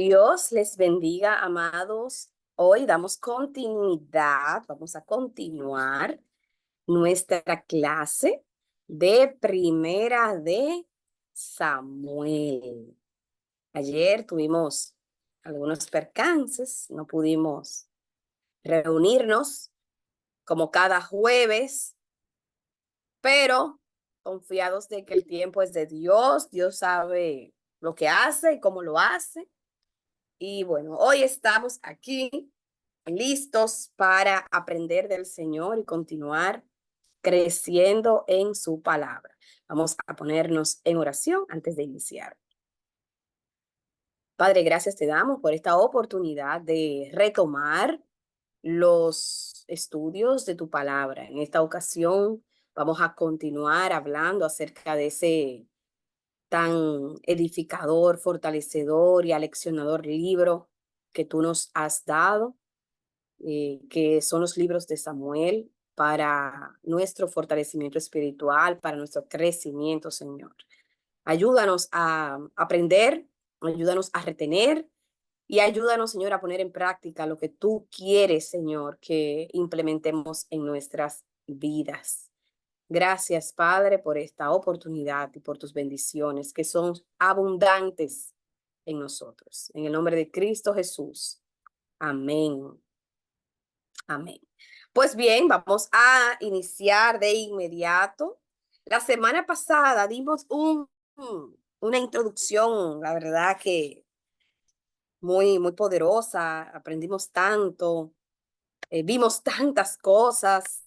Dios les bendiga, amados. Hoy damos continuidad, vamos a continuar nuestra clase de Primera de Samuel. Ayer tuvimos algunos percances, no pudimos reunirnos como cada jueves, pero confiados de que el tiempo es de Dios, Dios sabe lo que hace y cómo lo hace. Y bueno, hoy estamos aquí listos para aprender del Señor y continuar creciendo en su palabra. Vamos a ponernos en oración antes de iniciar. Padre, gracias te damos por esta oportunidad de retomar los estudios de tu palabra. En esta ocasión vamos a continuar hablando acerca de ese tan edificador, fortalecedor y aleccionador libro que tú nos has dado, que son los libros de Samuel para nuestro fortalecimiento espiritual, para nuestro crecimiento, Señor. Ayúdanos a aprender, ayúdanos a retener y ayúdanos, Señor, a poner en práctica lo que tú quieres, Señor, que implementemos en nuestras vidas. Gracias, Padre, por esta oportunidad y por tus bendiciones que son abundantes en nosotros. En el nombre de Cristo Jesús. Amén. Amén. Pues bien, vamos a iniciar de inmediato. La semana pasada dimos una introducción, la verdad que muy poderosa. Aprendimos tanto, vimos tantas cosas.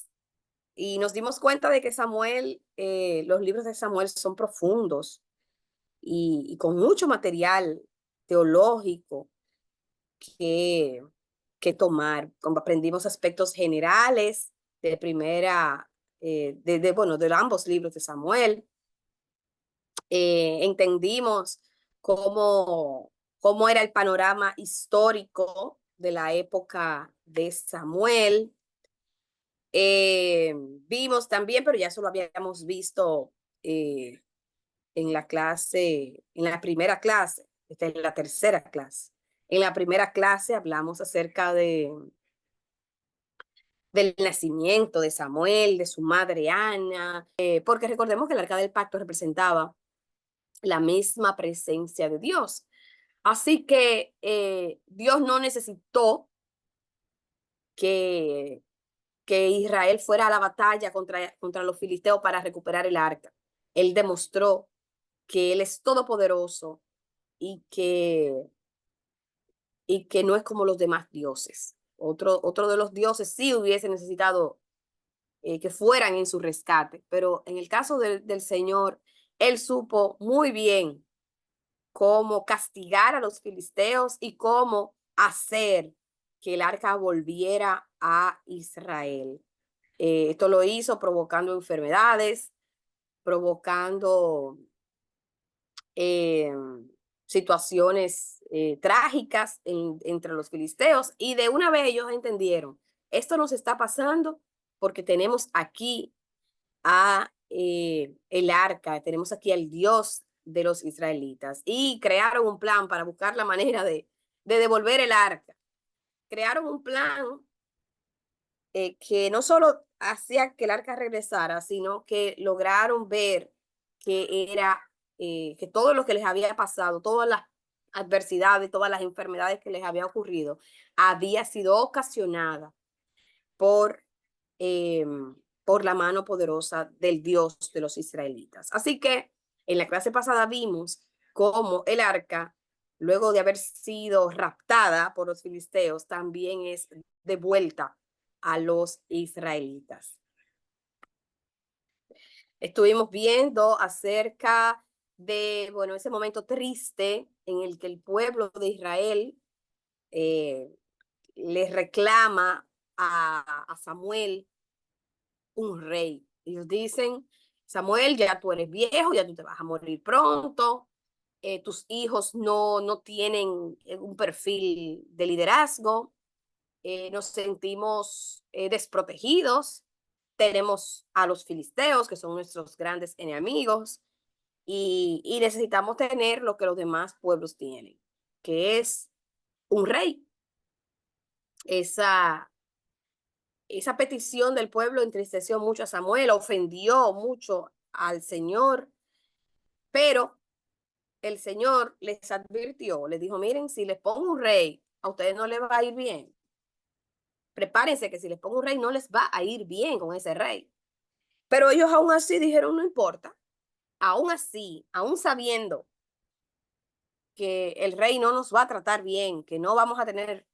Y nos dimos cuenta de que Samuel, los libros de Samuel son profundos y con mucho material teológico que, que tomar. Como aprendimos aspectos generales de primera, bueno, de ambos libros de Samuel. Entendimos cómo era el panorama histórico de la época de Samuel. Vimos también, pero ya eso lo habíamos visto eh, en la clase, en la primera clase, esta es la tercera clase. En la primera clase hablamos acerca del nacimiento de Samuel, de su madre Ana, porque recordemos que el Arca del Pacto representaba la misma presencia de Dios. Así que Dios no necesitó que Israel fuera a la batalla contra los filisteos para recuperar el arca. Él demostró que Él es todopoderoso y que no es como los demás dioses. Otro de los dioses sí hubiese necesitado que fueran en su rescate, pero en el caso del Señor, Él supo muy bien cómo castigar a los filisteos y cómo hacer que el arca volviera a Israel. Esto lo hizo provocando enfermedades, provocando eh, situaciones trágicas entre los filisteos, y de una vez ellos entendieron, esto nos está pasando porque tenemos aquí a el arca, tenemos aquí al Dios de los israelitas, y crearon un plan para buscar la manera de devolver el arca. Crearon un plan que no solo hacía que el arca regresara, sino que lograron ver que todo lo que les había pasado, todas las adversidades, todas las enfermedades que les había ocurrido, había sido ocasionada por, eh, por la mano poderosa del Dios de los israelitas. Así que en la clase pasada vimos cómo el arca, luego de haber sido raptada por los filisteos, también es devuelta a los israelitas. Estuvimos viendo acerca de, bueno, ese momento triste en el que el pueblo de Israel eh, le reclama a Samuel un rey. Ellos dicen, Samuel, ya tú eres viejo, ya tú te vas a morir pronto, tus hijos no tienen un perfil de liderazgo, nos sentimos desprotegidos, tenemos a los filisteos, que son nuestros grandes enemigos, y necesitamos tener lo que los demás pueblos tienen. que es un rey. Esa petición del pueblo entristeció mucho a Samuel, ofendió mucho al Señor, pero el Señor les advirtió, les dijo, miren, si les pongo un rey, a ustedes no les va a ir bien. Prepárense que si les pongo un rey, no les va a ir bien con ese rey. Pero ellos aún así dijeron, no importa, aún así, aún sabiendo que el rey no nos va a tratar bien, que no vamos a tener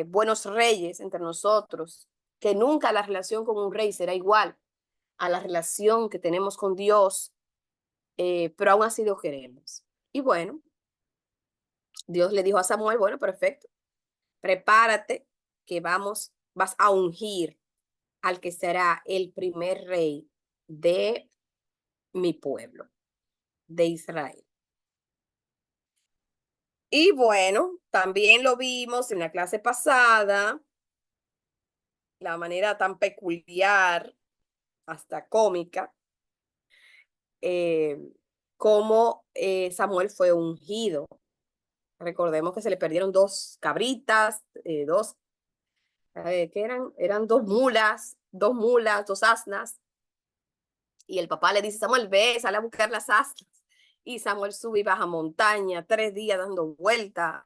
buenos reyes entre nosotros, que nunca la relación con un rey será igual a la relación que tenemos con Dios, pero aún así lo queremos. Y bueno, Dios le dijo a Samuel, bueno, perfecto, prepárate que vas a ungir al que será el primer rey de mi pueblo, de Israel. Y bueno, también lo vimos en la clase pasada, la manera tan peculiar, hasta cómica, eh, cómo Samuel fue ungido. Recordemos que se le perdieron dos cabritas, ¿qué eran? Eran dos mulas, dos asnas. Y el papá le dice, Samuel, ve, sale a buscar las asnas. Y Samuel sube y baja montaña, 3 días dando vueltas,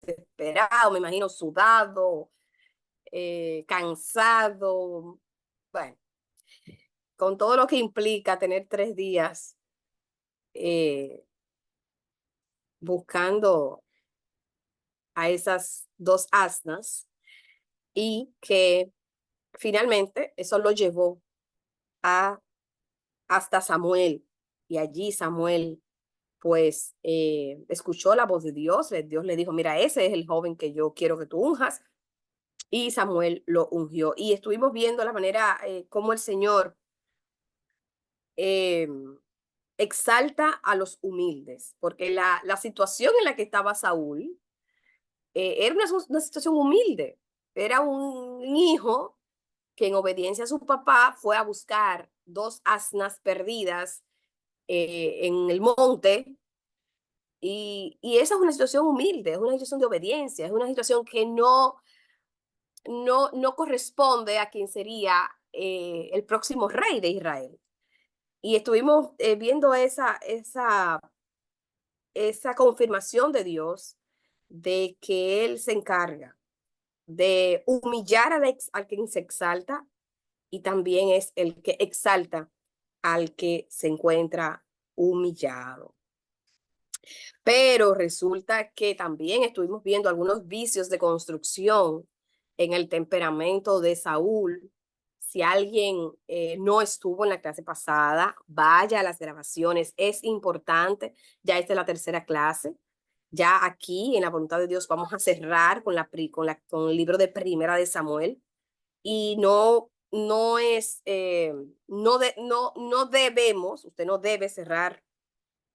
desesperado, me imagino sudado, cansado. Bueno, con todo lo que implica tener 3 días eh, buscando a esas dos asnas y que finalmente eso lo llevó a hasta Samuel. Y allí Samuel pues escuchó la voz de Dios. Dios le dijo, mira, ese es el joven que yo quiero que tú unjas. Y Samuel lo ungió. Y estuvimos viendo la manera como el Señor eh, exalta a los humildes, porque la situación en la que estaba Saúl era una situación humilde. Era un hijo que en obediencia a su papá fue a buscar dos asnas perdidas en el monte. Y esa es una situación humilde, es una situación de obediencia, es una situación que no corresponde a quien sería el próximo rey de Israel. Y estuvimos viendo esa confirmación de Dios de que Él se encarga de humillar al quien se exalta y también es el que exalta al que se encuentra humillado. Pero resulta que también estuvimos viendo algunos vicios de construcción en el temperamento de Saúl. Si alguien no estuvo en la clase pasada, vaya a las grabaciones, es importante. Ya esta es la tercera clase. Ya aquí, en la voluntad de Dios, vamos a cerrar con el libro de Primera de Samuel. Y no es, no debemos, usted no debe cerrar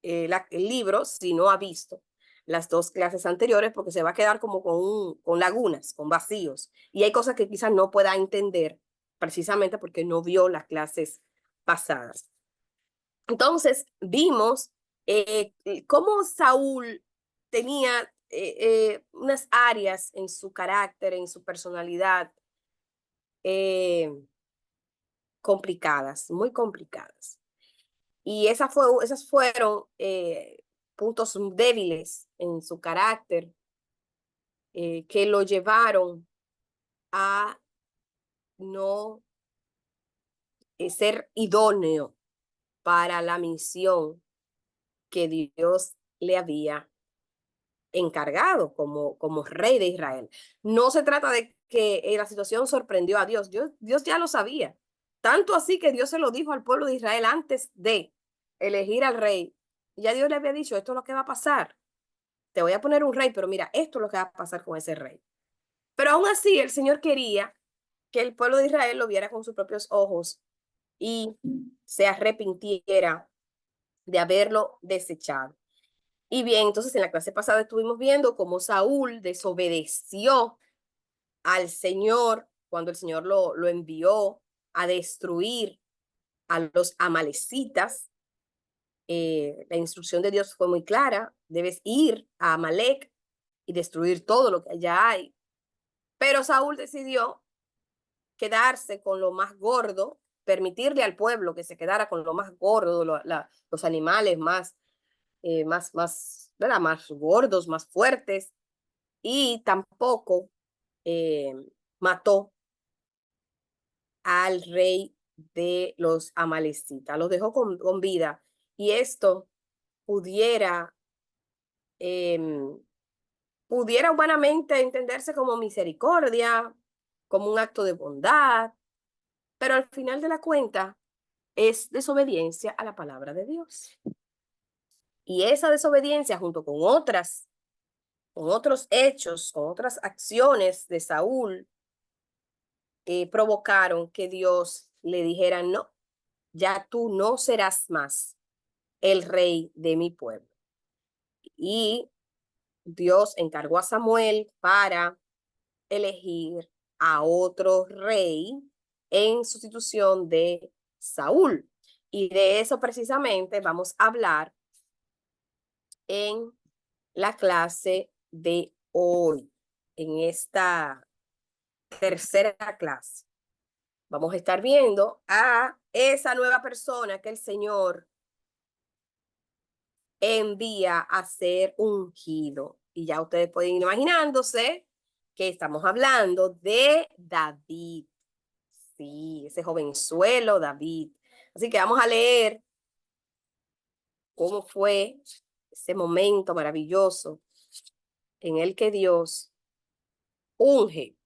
el libro si no ha visto las dos clases anteriores, porque se va a quedar como con lagunas, con vacíos. Y hay cosas que quizás no pueda entender precisamente porque no vio las clases pasadas. Entonces, vimos cómo Saúl tenía unas áreas en su carácter, en su personalidad, eh, complicadas, muy complicadas. Y esas fueron puntos débiles en su carácter que lo llevaron a no ser idóneo para la misión que Dios le había encargado como rey de Israel. No se trata de que la situación sorprendió a Dios. Dios ya lo sabía. Tanto así que Dios se lo dijo al pueblo de Israel antes de elegir al rey. Ya Dios le había dicho, esto es lo que va a pasar. Te voy a poner un rey, pero mira, esto es lo que va a pasar con ese rey. Pero aún así, el Señor quería que el pueblo de Israel lo viera con sus propios ojos y se arrepintiera de haberlo desechado. Y bien, entonces en la clase pasada estuvimos viendo cómo Saúl desobedeció al Señor cuando el Señor lo envió a destruir a los amalecitas. La instrucción de Dios fue muy clara, debes ir a Amalek y destruir todo lo que allá hay. Pero Saúl decidió quedarse con lo más gordo, permitirle al pueblo que se quedara con lo más gordo, los animales ¿verdad? Más gordos, más fuertes, y tampoco eh, mató al rey de los amalecitas, los dejó con vida. Y esto pudiera, em, pudiera humanamente entenderse como misericordia, como un acto de bondad, pero al final de la cuenta es desobediencia a la palabra de Dios. Y esa desobediencia junto con otros hechos, con otras acciones de Saúl, provocaron que Dios le dijera, no, ya tú no serás más el rey de mi pueblo. Y Dios encargó a Samuel para elegir a otro rey en sustitución de Saúl. Y de eso precisamente vamos a hablar en la clase de hoy, en esta tercera clase. Vamos a estar viendo a esa nueva persona que el Señor envía a ser ungido. Y ya ustedes pueden ir imaginándose que estamos hablando de David. Sí, ese jovenzuelo David. Así que vamos a leer cómo fue ese momento maravilloso en el que Dios unge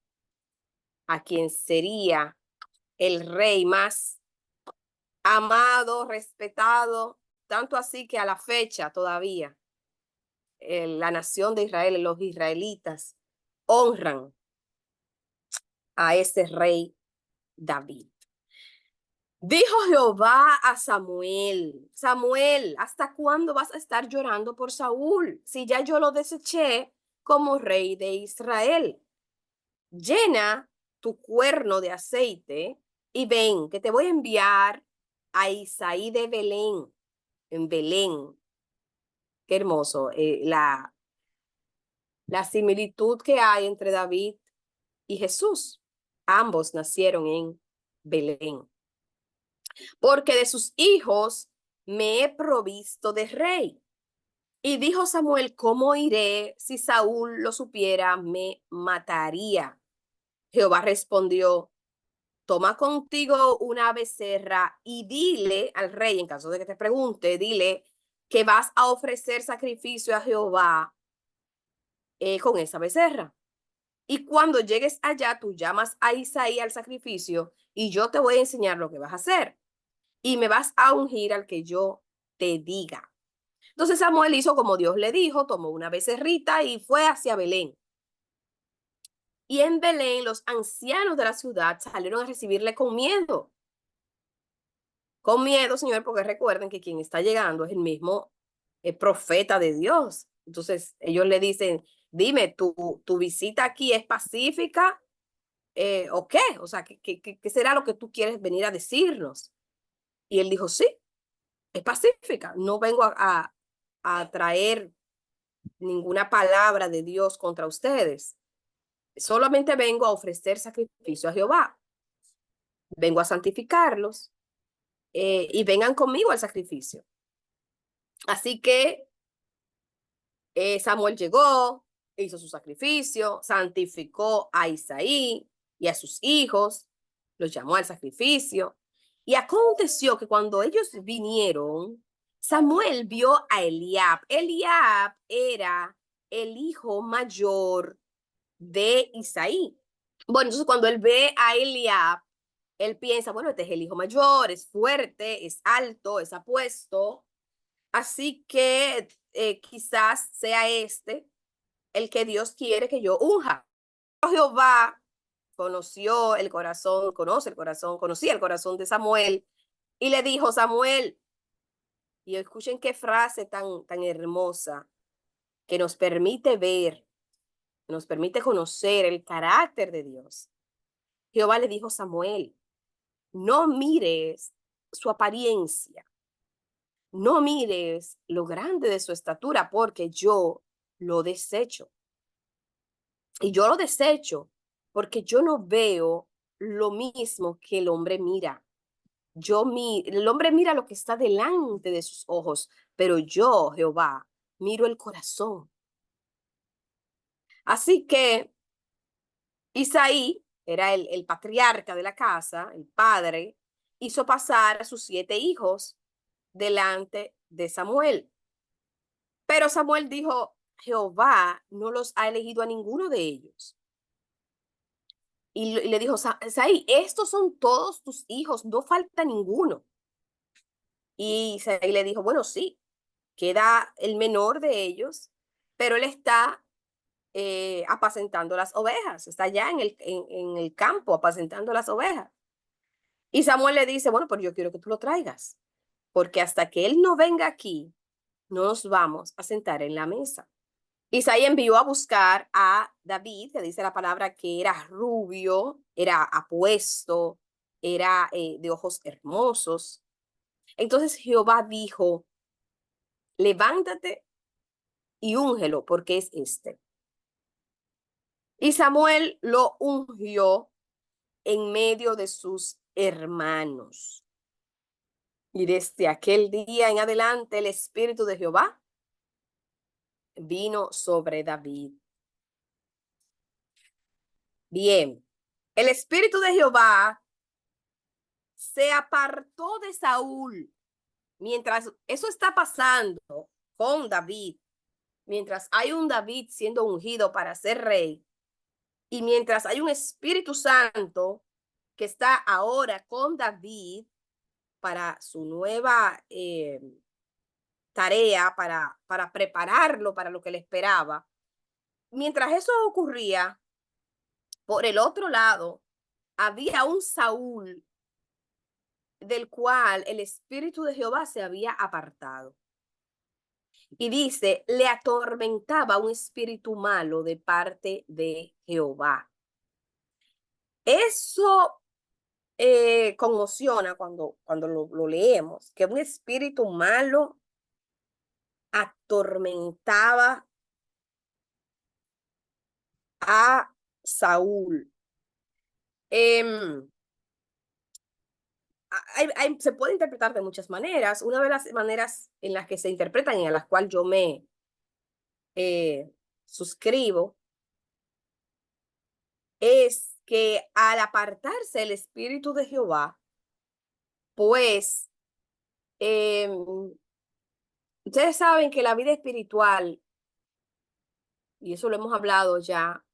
a quien sería el rey más amado, respetado, tanto así que a la fecha todavía la nación de Israel, los israelitas, honran a ese rey David. Dijo Jehová a Samuel, Samuel, ¿hasta cuándo vas a estar llorando por Saúl? Si ya yo lo deseché como rey de Israel. Llena tu cuerno de aceite y ven, que te voy a enviar a Isaí de Belén, en Belén. Qué hermoso. La similitud que hay entre David y Jesús. Ambos nacieron en Belén. Porque de sus hijos me he provisto de rey. Y dijo Samuel, ¿cómo iré? Si Saúl lo supiera, me mataría. Jehová respondió, toma contigo una becerra y dile al rey, en caso de que te pregunte, dile que vas a ofrecer sacrificio a Jehová con esa becerra. Y cuando llegues allá, tú llamas a Isaí al sacrificio y yo te voy a enseñar lo que vas a hacer. Y me vas a ungir al que yo te diga. Entonces Samuel hizo como Dios le dijo, tomó una becerrita y fue hacia Belén. Y en Belén los ancianos de la ciudad salieron a recibirle con miedo. Con miedo, Señor, porque recuerden que quien está llegando es el mismo profeta de Dios. Entonces ellos le dicen, dime, ¿tu visita aquí es pacífica o qué? O sea, ¿qué será lo que tú quieres venir a decirnos? Y él dijo, sí, es pacífica. No vengo a traer ninguna palabra de Dios contra ustedes. Solamente vengo a ofrecer sacrificio a Jehová. Vengo a santificarlos y vengan conmigo al sacrificio. Así que Samuel llegó, hizo su sacrificio, santificó a Isaí y a sus hijos, los llamó al sacrificio. Y aconteció que cuando ellos vinieron, Samuel vio a Eliab. Eliab era el hijo mayor de Isaí. Bueno, entonces cuando él ve a Eliab, él piensa, bueno, este es el hijo mayor, es fuerte, es alto, es apuesto, así que quizás sea este el que Dios quiere que yo unja. Jehová conoció el corazón, conocía el corazón de Samuel y le dijo, Samuel, y escuchen qué frase tan hermosa que nos permite ver, nos permite conocer el carácter de Dios. Jehová le dijo a Samuel, no mires su apariencia, no mires lo grande de su estatura, porque yo lo desecho. Y yo lo desecho porque yo no veo lo mismo que el hombre mira. El hombre mira lo que está delante de sus ojos, pero yo, Jehová, miro el corazón. Así que Isaí era el patriarca de la casa, el padre, hizo pasar a sus 7 hijos delante de Samuel. Pero Samuel dijo, Jehová no los ha elegido a ninguno de ellos. Y le dijo, Isaí, estos son todos tus hijos, no falta ninguno. Y Isaí le dijo, bueno, sí, queda el menor de ellos, pero él está apacentando las ovejas, está allá en el campo apacentando las ovejas. Y Samuel le dice, bueno, pero yo quiero que tú lo traigas, porque hasta que él no venga aquí, no nos vamos a sentar en la mesa. Isaí envió a buscar a David, que dice la palabra que era rubio, era apuesto, era de ojos hermosos. Entonces Jehová dijo, levántate y úngelo, porque es este. Y Samuel lo ungió en medio de sus hermanos. Y desde aquel día en adelante el Espíritu de Jehová vino sobre David. Bien, el Espíritu de Jehová se apartó de Saúl. Mientras eso está pasando con David, mientras hay un David siendo ungido para ser rey, y mientras hay un Espíritu Santo que está ahora con David para su nueva tarea, para prepararlo para lo que le esperaba, mientras eso ocurría, por el otro lado, había un Saúl del cual el Espíritu de Jehová se había apartado. Y dice, le atormentaba un espíritu malo de parte de Jehová. Eso conmociona cuando lo leemos, que un espíritu malo atormentaba a Saúl. Se puede interpretar de muchas maneras. Una de las maneras en las que se interpretan y a las cuales yo me suscribo es que al apartarse el Espíritu de Jehová, pues ustedes saben que la vida espiritual, y eso lo hemos hablado ya,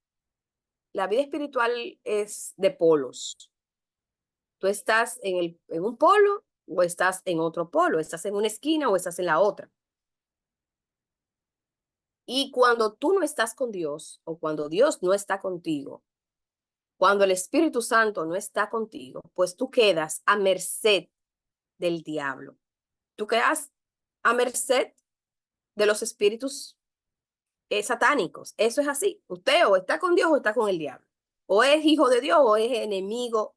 la vida espiritual es de polos. Tú estás en un polo o estás en otro polo, estás en una esquina o estás en la otra. Y cuando tú no estás con Dios o cuando Dios no está contigo, cuando el Espíritu Santo no está contigo, pues tú quedas a merced del diablo. Tú quedas a merced de los espíritus satánicos. Eso es así. Usted o está con Dios o está con el diablo. O es hijo de Dios o es enemigo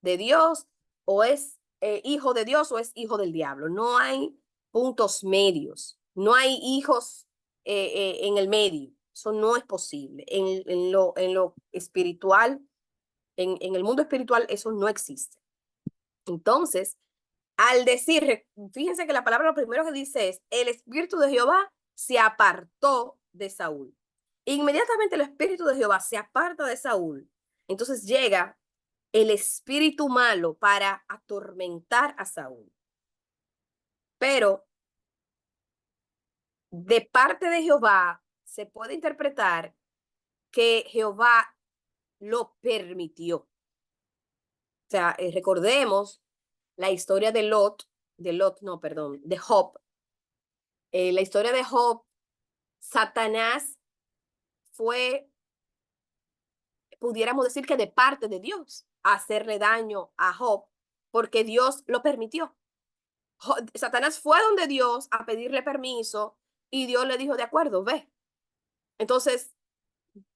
de Dios, o es hijo de Dios o es hijo del diablo. No hay puntos medios. No hay hijos en el medio. Eso no es posible. En lo espiritual, en el mundo espiritual, eso no existe. Entonces, al decir, fíjense que la palabra lo primero que dice es, el Espíritu de Jehová se apartó de Saúl. Inmediatamente el Espíritu de Jehová se aparta de Saúl. Entonces llega el espíritu malo para atormentar a Saúl. Pero de parte de Jehová se puede interpretar que Jehová lo permitió. O sea, recordemos la historia de Job. La historia de Job, Satanás fue, pudiéramos decir que de parte de Dios, hacerle daño a Job, porque Dios lo permitió. Satanás fue donde Dios a pedirle permiso y Dios le dijo, de acuerdo, ve. Entonces,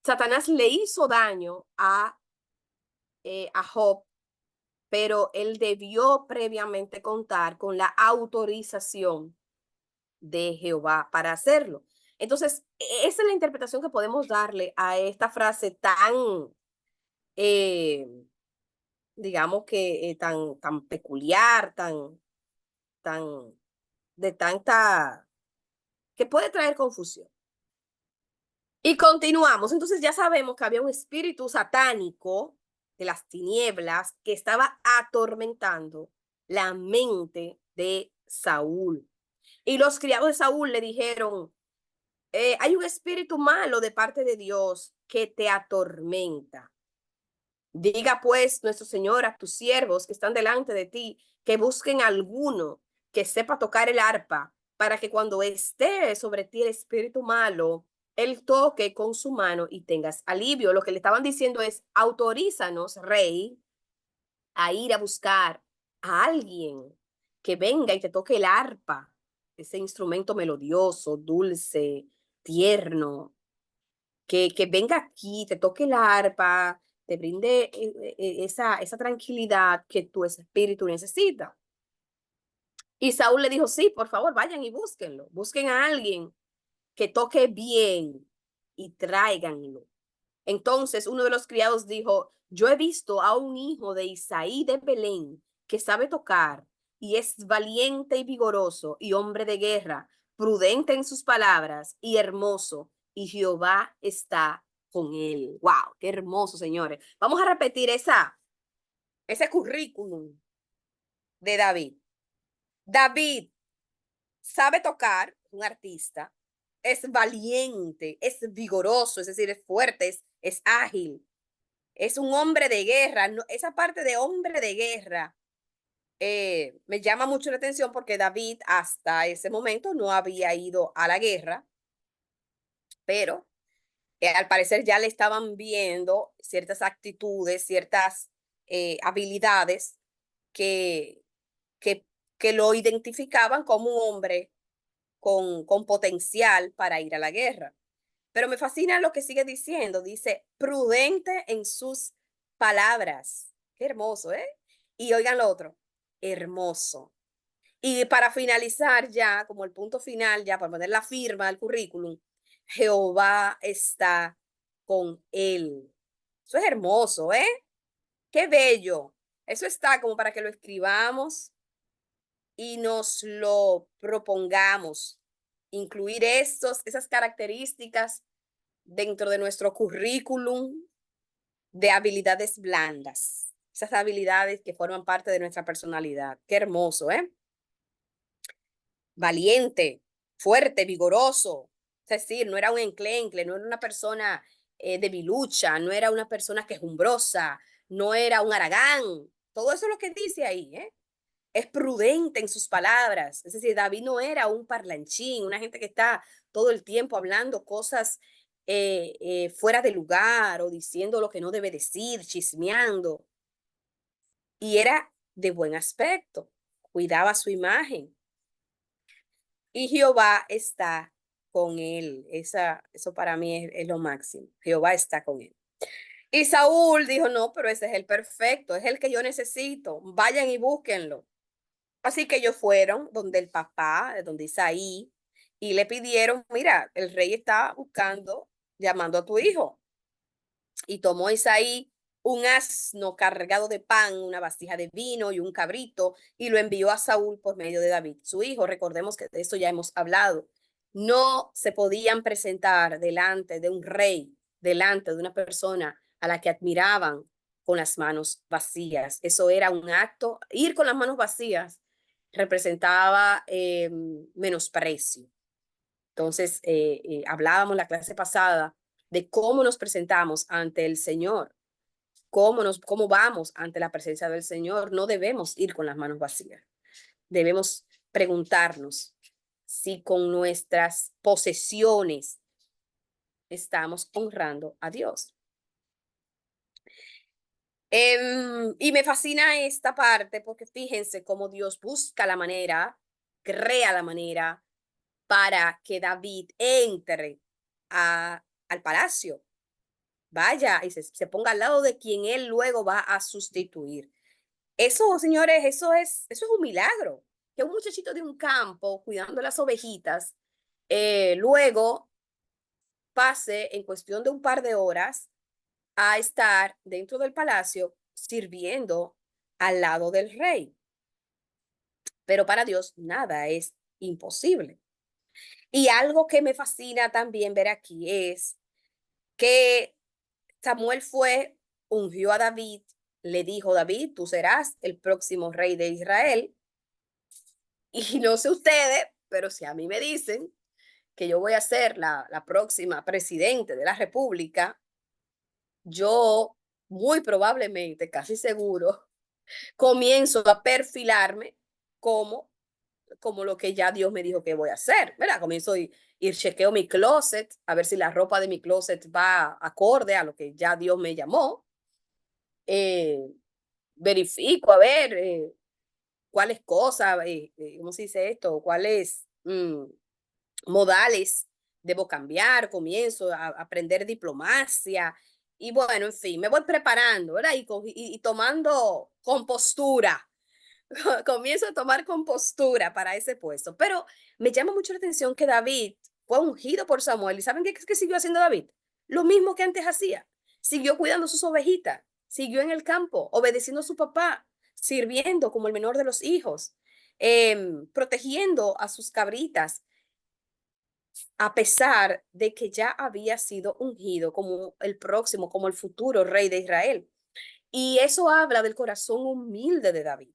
Satanás le hizo daño a Job, pero él debió previamente contar con la autorización de Jehová para hacerlo. Entonces, esa es la interpretación que podemos darle a esta frase tan, eh, digamos que tan peculiar, tan, de tanta, que puede traer confusión. Y continuamos. Entonces ya sabemos que había un espíritu satánico de las tinieblas que estaba atormentando la mente de Saúl. Y los criados de Saúl le dijeron, hay un espíritu malo de parte de Dios que te atormenta. Diga pues nuestro Señor a tus siervos que están delante de ti, que busquen alguno que sepa tocar el arpa, para que cuando esté sobre ti el espíritu malo, él toque con su mano y tengas alivio. Lo que le estaban diciendo es, autorízanos, rey, a ir a buscar a alguien que venga y te toque el arpa, ese instrumento melodioso, dulce, tierno, que venga aquí, te toque la arpa, te brinde esa tranquilidad que tu espíritu necesita. Y Saúl le dijo, sí, por favor, vayan y búsquenlo. Busquen a alguien que toque bien y tráiganlo. Entonces uno de los criados dijo, yo he visto a un hijo de Isaí de Belén que sabe tocar y es valiente y vigoroso y hombre de guerra, prudente en sus palabras y hermoso, y Jehová está con él. ¡Wow! ¡Qué hermoso, señores! Vamos a repetir ese currículum de David. David sabe tocar, un artista, es valiente, es vigoroso, es decir, es fuerte, es ágil, es un hombre de guerra. No, esa parte de hombre de guerra me llama mucho la atención porque David hasta ese momento no había ido a la guerra, pero al parecer ya le estaban viendo ciertas actitudes, ciertas habilidades que, que, que lo identificaban como un hombre con potencial para ir a la guerra. Pero me fascina lo que sigue diciendo. Dice, prudente en sus palabras. Qué hermoso, ¿eh? Y oigan lo otro, hermoso. Y para finalizar ya, como el punto final, ya para poner la firma al currículum, Jehová está con él. Eso es hermoso, ¿eh? Qué bello. Eso está como para que lo escribamos y nos lo propongamos. Incluir esas características dentro de nuestro currículum de habilidades blandas, esas habilidades que forman parte de nuestra personalidad. Qué hermoso, ¿eh? Valiente, fuerte, vigoroso. Es decir, no era un enclencle, no era una persona debilucha, no era una persona quejumbrosa, no era un aragán. Todo eso es lo que dice ahí, ¿eh? Es prudente en sus palabras. Es decir, David no era un parlanchín, una gente que está todo el tiempo hablando cosas fuera de lugar o diciendo lo que no debe decir, chismeando. Y era de buen aspecto, cuidaba su imagen. Y Jehová está con él. Eso para mí es lo máximo. Jehová está con él. Y Saúl dijo, no, pero ese es el perfecto, es el que yo necesito. Vayan y búsquenlo. Así que ellos fueron donde el papá, donde Isaí, y le pidieron, mira, el rey está buscando, llamando a tu hijo. Y tomó Isaí un asno cargado de pan, una vasija de vino y un cabrito, y lo envió a Saúl por medio de David, su hijo. Recordemos que de esto ya hemos hablado. No se podían presentar delante de un rey, delante de una persona a la que admiraban con las manos vacías. Eso era un acto, ir con las manos vacías representaba menosprecio. Entonces, hablábamos la clase pasada de cómo nos presentamos ante el Señor, cómo vamos ante la presencia del Señor. No debemos ir con las manos vacías. Debemos preguntarnos si con nuestras posesiones estamos honrando a Dios. Y me fascina esta parte porque fíjense cómo Dios busca la manera, crea la manera para que David entre al palacio, vaya y se ponga al lado de quien él luego va a sustituir. Eso, señores, eso es un milagro. que un muchachito de un campo cuidando las ovejitas, luego pase en cuestión de un par de horas a estar dentro del palacio sirviendo al lado del rey. Pero para Dios nada es imposible. Y algo que me fascina también ver aquí es que Samuel fue, ungió a David, le dijo: David, tú serás el próximo rey de Israel. Y no sé ustedes, pero si a mí me dicen que yo voy a ser la próxima presidente de la República, yo muy probablemente, casi seguro, comienzo a perfilarme como, como lo que ya Dios me dijo que voy a hacer, ¿verdad? Comienzo a ir, chequeo mi closet, a ver si la ropa de mi closet va acorde a lo que ya Dios me llamó. Eh, verifico, a ver, cuáles cosas, ¿cómo se dice esto? Cuáles modales debo cambiar, comienzo a aprender diplomacia y bueno, en fin, me voy preparando, ¿verdad? Y tomando compostura, comienzo a tomar compostura para ese puesto. Pero me llama mucho la atención que David fue ungido por Samuel. ¿Y saben qué siguió haciendo David? Lo mismo que antes hacía. Siguió cuidando sus ovejitas, siguió en el campo, obedeciendo a su papá, sirviendo como el menor de los hijos, protegiendo a sus cabritas, a pesar de que ya había sido ungido como el próximo, como el futuro rey de Israel. Y eso habla del corazón humilde de David.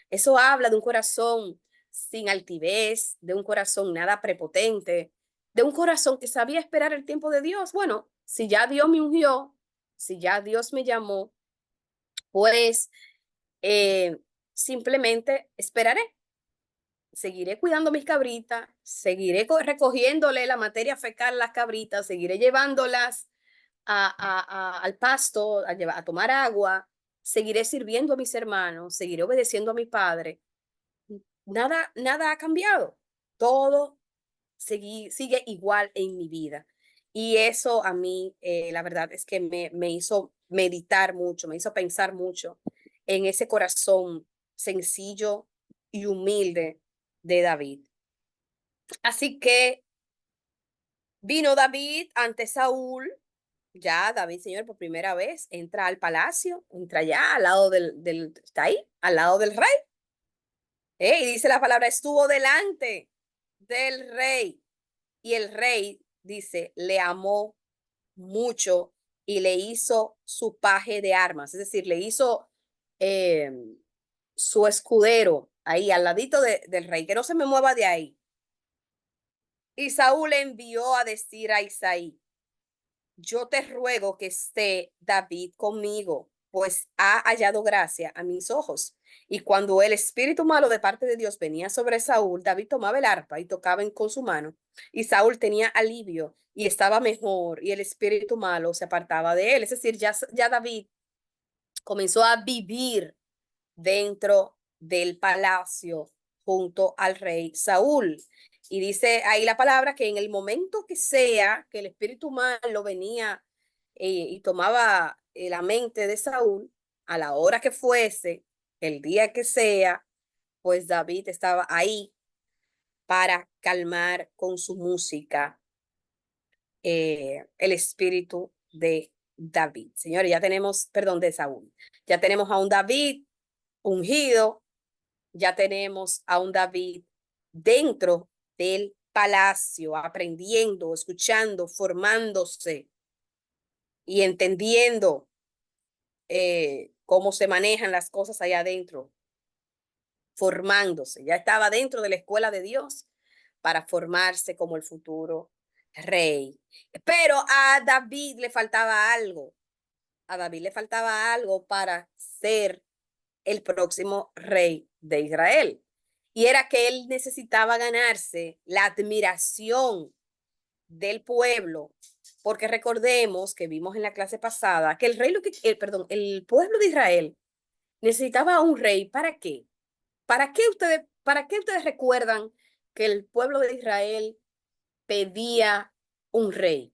Eso habla de un corazón sin altivez, de un corazón nada prepotente, de un corazón que sabía esperar el tiempo de Dios. Bueno, si ya Dios me ungió, si ya Dios me llamó, pues eh, simplemente esperaré. Seguiré cuidando mis cabritas, seguiré recogiéndole la materia fecal a las cabritas, seguiré llevándolas al pasto, a tomar agua, seguiré sirviendo a mis hermanos, seguiré obedeciendo a mi padre. Nada ha cambiado. Todo sigue igual en mi vida. Y eso a mí, la verdad es que me hizo meditar mucho, me hizo pensar mucho en ese corazón sencillo y humilde de David. Así que vino David ante Saúl. Ya David, señor, por primera vez entra al palacio, entra ya al lado está ahí, al lado del rey. Y dice la palabra, estuvo delante del rey. Y el rey, dice, le amó mucho y le hizo su paje de armas, es decir, le hizo eh, su escudero ahí al ladito del rey, que no se me mueva de ahí. Y Saúl envió a decir a Isaí: yo te ruego que esté David conmigo, pues ha hallado gracia a mis ojos. Y cuando el espíritu malo de parte de Dios venía sobre Saúl, David tomaba el arpa y tocaba con su mano, y Saúl tenía alivio y estaba mejor, y el espíritu malo se apartaba de él. Es decir, ya David comenzó a vivir dentro del palacio junto al rey Saúl. Y dice ahí la palabra que en el momento que sea que el espíritu malo venía y tomaba la mente de Saúl, a la hora que fuese, el día que sea, pues David estaba ahí para calmar con su música el espíritu de David. Señores, ya tenemos, perdón, de Saúl. Ya tenemos a un David ungido, ya tenemos a un David dentro del palacio, aprendiendo, escuchando, formándose y entendiendo cómo se manejan las cosas allá adentro, formándose. Ya estaba dentro de la escuela de Dios para formarse como el futuro rey. Pero a David le faltaba algo. A David le faltaba algo para ser el próximo rey de Israel. Y era que él necesitaba ganarse la admiración del pueblo, porque recordemos que vimos en la clase pasada que el rey, perdón, el pueblo de Israel necesitaba un rey. ¿Para qué? ¿Para qué ustedes recuerdan que el pueblo de Israel pedía un rey?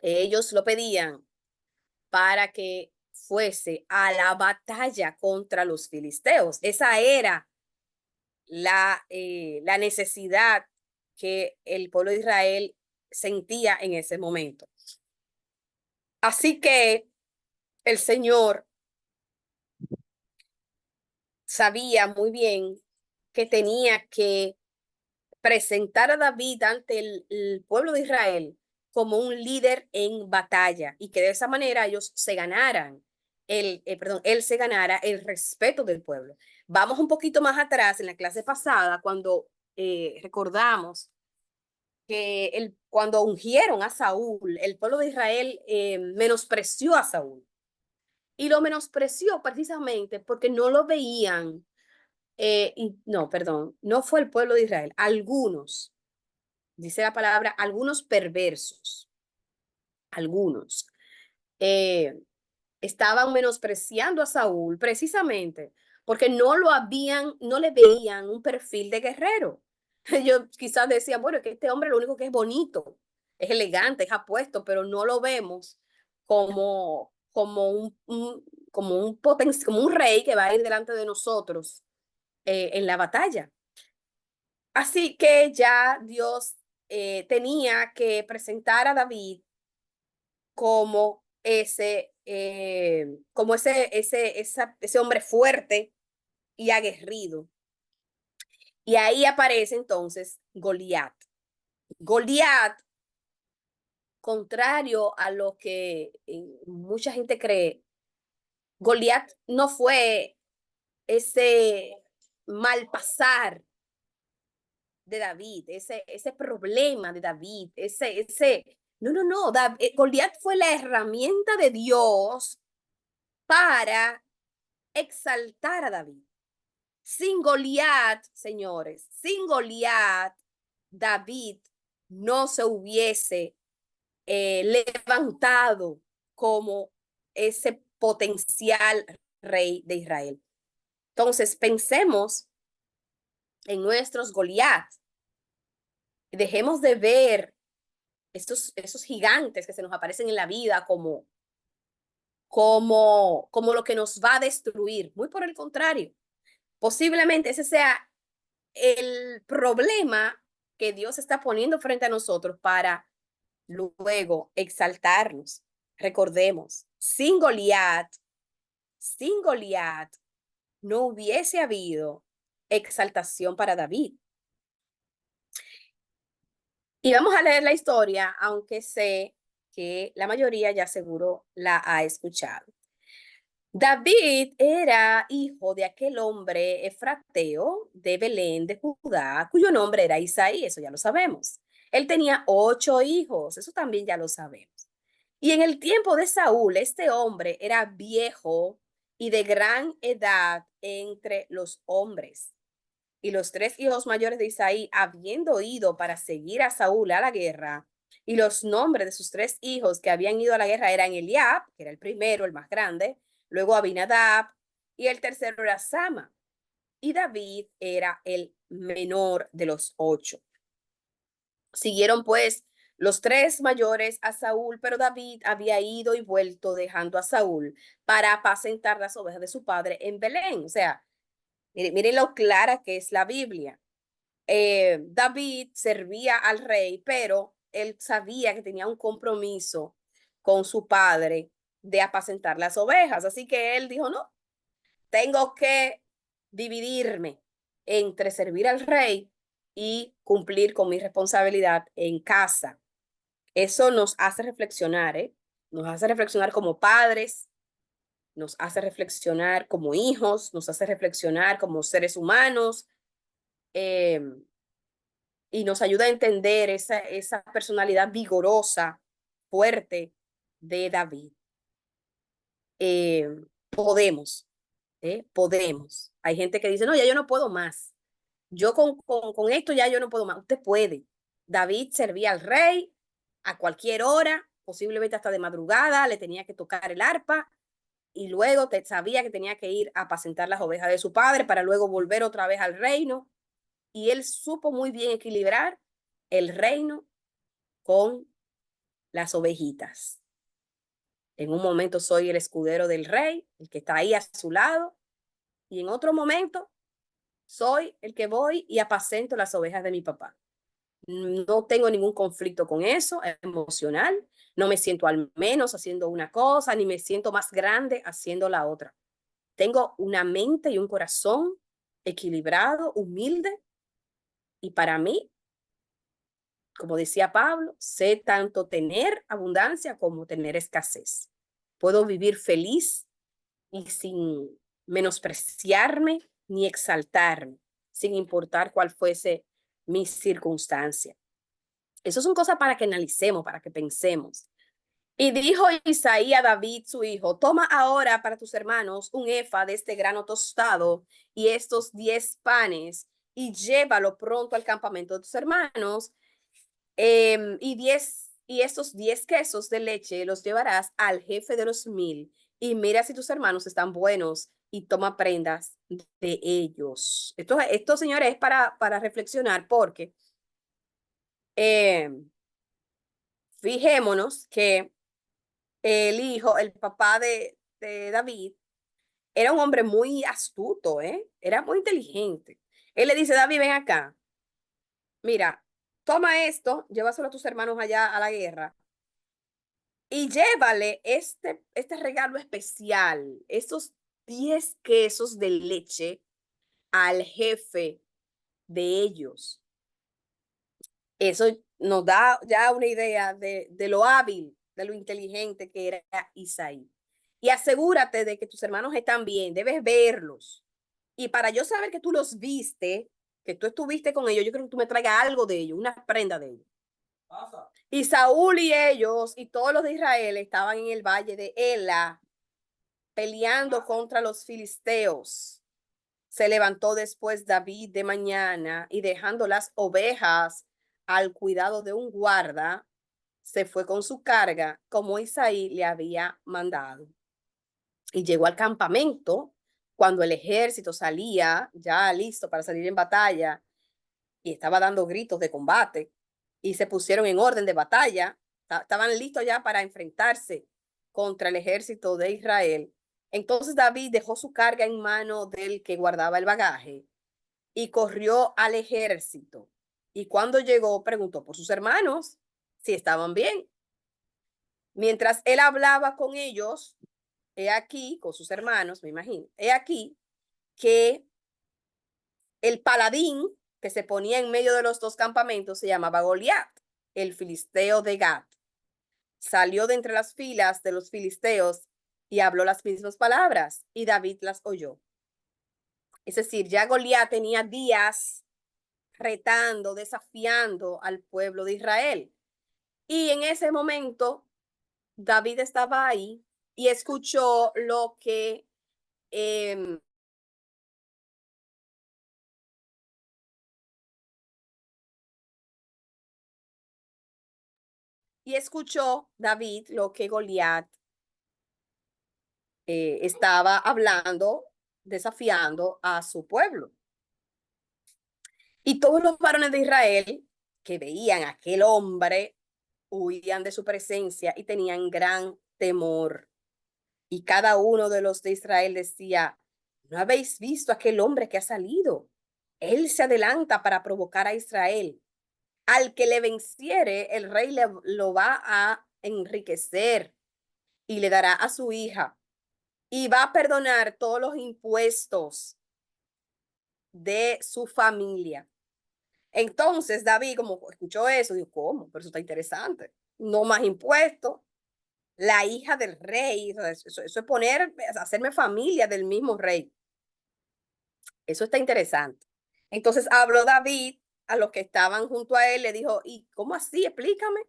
Ellos lo pedían para que fuese a la batalla contra los filisteos. Esa era la necesidad que el pueblo de Israel sentía en ese momento. Así que el Señor sabía muy bien que tenía que presentar a David ante el pueblo de Israel como un líder en batalla y que de esa manera ellos se ganaran, él se ganara el respeto del pueblo. Vamos un poquito más atrás en la clase pasada cuando recordamos que cuando ungieron a Saúl, el pueblo de Israel menospreció a Saúl. Y lo menospreció precisamente porque no lo veían, no, perdón, no fue el pueblo de Israel, algunos, dice la palabra, algunos perversos, algunos, eh, estaban menospreciando a Saúl precisamente porque no le veían un perfil de guerrero. Ellos quizás decían, bueno, que este hombre lo único que es bonito, es elegante, es apuesto, pero no lo vemos como un rey que va a ir delante de nosotros en la batalla. Así que ya Dios tenía que presentar a David como ese hombre fuerte y aguerrido. Y ahí aparece entonces Goliat. Goliat, contrario a lo que mucha gente cree, Goliat no fue ese mal pasar de David, ese problema de David, no, Goliat fue la herramienta de Dios para exaltar a David. Sin Goliat, señores, sin Goliat, David no se hubiese levantado como ese potencial rey de Israel. Entonces, pensemos en nuestros Goliat. Dejemos de ver esos gigantes que se nos aparecen en la vida como lo que nos va a destruir. Muy por el contrario, posiblemente ese sea el problema que Dios está poniendo frente a nosotros para luego exaltarnos. Recordemos, sin Goliat, no hubiese habido exaltación para David. Y vamos a leer la historia, aunque sé que la mayoría ya seguro la ha escuchado. David era hijo de aquel hombre efrateo de Belén de Judá, cuyo nombre era Isaí, eso ya lo sabemos. Él tenía 8 hijos, eso también ya lo sabemos. Y en el tiempo de Saúl, este hombre era viejo y de gran edad entre los hombres. Y los 3 hijos mayores de Isaí, habiendo ido para seguir a Saúl a la guerra, y los nombres de sus 3 hijos que habían ido a la guerra eran Eliab, que era el primero, el más grande, luego Abinadab, y el tercero era Sama. Y David era el menor de los 8. Siguieron pues los 3 mayores a Saúl, pero David había ido y vuelto dejando a Saúl para apacentar las ovejas de su padre en Belén. O sea, miren lo clara que es la Biblia. David servía al rey, pero él sabía que tenía un compromiso con su padre de apacentar las ovejas. Así que él dijo, no, tengo que dividirme entre servir al rey y cumplir con mi responsabilidad en casa. Eso nos hace reflexionar, ¿eh? Nos hace reflexionar como padres, nos hace reflexionar como hijos, nos hace reflexionar como seres humanos. Eh, y nos ayuda a entender esa personalidad vigorosa, fuerte de David. Eh, podemos, podemos. Hay gente que dice, no, ya yo no puedo más. Yo con esto ya yo no puedo más. Usted puede. David servía al rey a cualquier hora, posiblemente hasta de madrugada, le tenía que tocar el arpa y luego sabía que tenía que ir a apacentar las ovejas de su padre para luego volver otra vez al reino. Y él supo muy bien equilibrar el reino con las ovejitas. En un momento soy el escudero del rey, el que está ahí a su lado, y en otro momento soy el que voy y apacento las ovejas de mi papá. No tengo ningún conflicto con eso emocional, no me siento al menos haciendo una cosa, ni me siento más grande haciendo la otra. Tengo una mente y un corazón equilibrado, humilde, y para mí, como decía Pablo, sé tanto tener abundancia como tener escasez. Puedo vivir feliz y sin menospreciarme ni exaltarme, sin importar cuál fuese mi circunstancia. Eso son cosas para que analicemos, para que pensemos. Y dijo Isaí a David, su hijo, toma ahora para tus hermanos un efa de este grano tostado y estos 10 panes y llévalo pronto al campamento de tus hermanos y estos 10 quesos de leche los llevarás al jefe de los 1000 y mira si tus hermanos están buenos y toma prendas de ellos. Esto señores, es para reflexionar porque eh, fijémonos que el papá de David, era un hombre muy astuto, ¿eh? Era muy inteligente. Él le dice, David, ven acá, mira, toma esto, llévaselo a tus hermanos allá a la guerra y llévale este regalo especial, esos 10 quesos de leche al jefe de ellos. Eso nos da ya una idea de lo hábil, de lo inteligente que era Isaí. Y asegúrate de que tus hermanos están bien, debes verlos. Y para yo saber que tú los viste, que tú estuviste con ellos, yo creo que tú me traigas algo de ellos, una prenda de ellos. Y Saúl y ellos y todos los de Israel estaban en el valle de Ela peleando contra los filisteos. Se levantó después David de mañana y dejando las ovejas al cuidado de un guarda, se fue con su carga como Isaí le había mandado. Y llegó al campamento cuando el ejército salía ya listo para salir en batalla y estaba dando gritos de combate y se pusieron en orden de batalla, estaban listos ya para enfrentarse contra el ejército de Israel. Entonces David dejó su carga en mano del que guardaba el bagaje y corrió al ejército. Y cuando llegó, preguntó por sus hermanos si estaban bien. Mientras él hablaba con ellos, he aquí, con sus hermanos, me imagino, he aquí que el paladín que se ponía en medio de los dos campamentos se llamaba Goliat, el filisteo de Gat. Salió de entre las filas de los filisteos y habló las mismas palabras, y David las oyó. Es decir, ya Goliat tenía días retando, desafiando al pueblo de Israel. Y en ese momento, David estaba ahí y escuchó lo que David lo que Goliat estaba hablando, desafiando a su pueblo. Y todos los varones de Israel que veían a aquel hombre huían de su presencia y tenían gran temor. Y cada uno de los de Israel decía, ¿no habéis visto a aquel hombre que ha salido? Él se adelanta para provocar a Israel. Al que le venciere, el rey lo va a enriquecer y le dará a su hija y va a perdonar todos los impuestos de su familia. Entonces David, como escuchó eso, dijo, ¿cómo? Pero eso está interesante. No más impuestos. La hija del rey, eso es poner, hacerme familia del mismo rey. Eso está interesante. Entonces habló David a los que estaban junto a él, le dijo, ¿y cómo así? Explícame.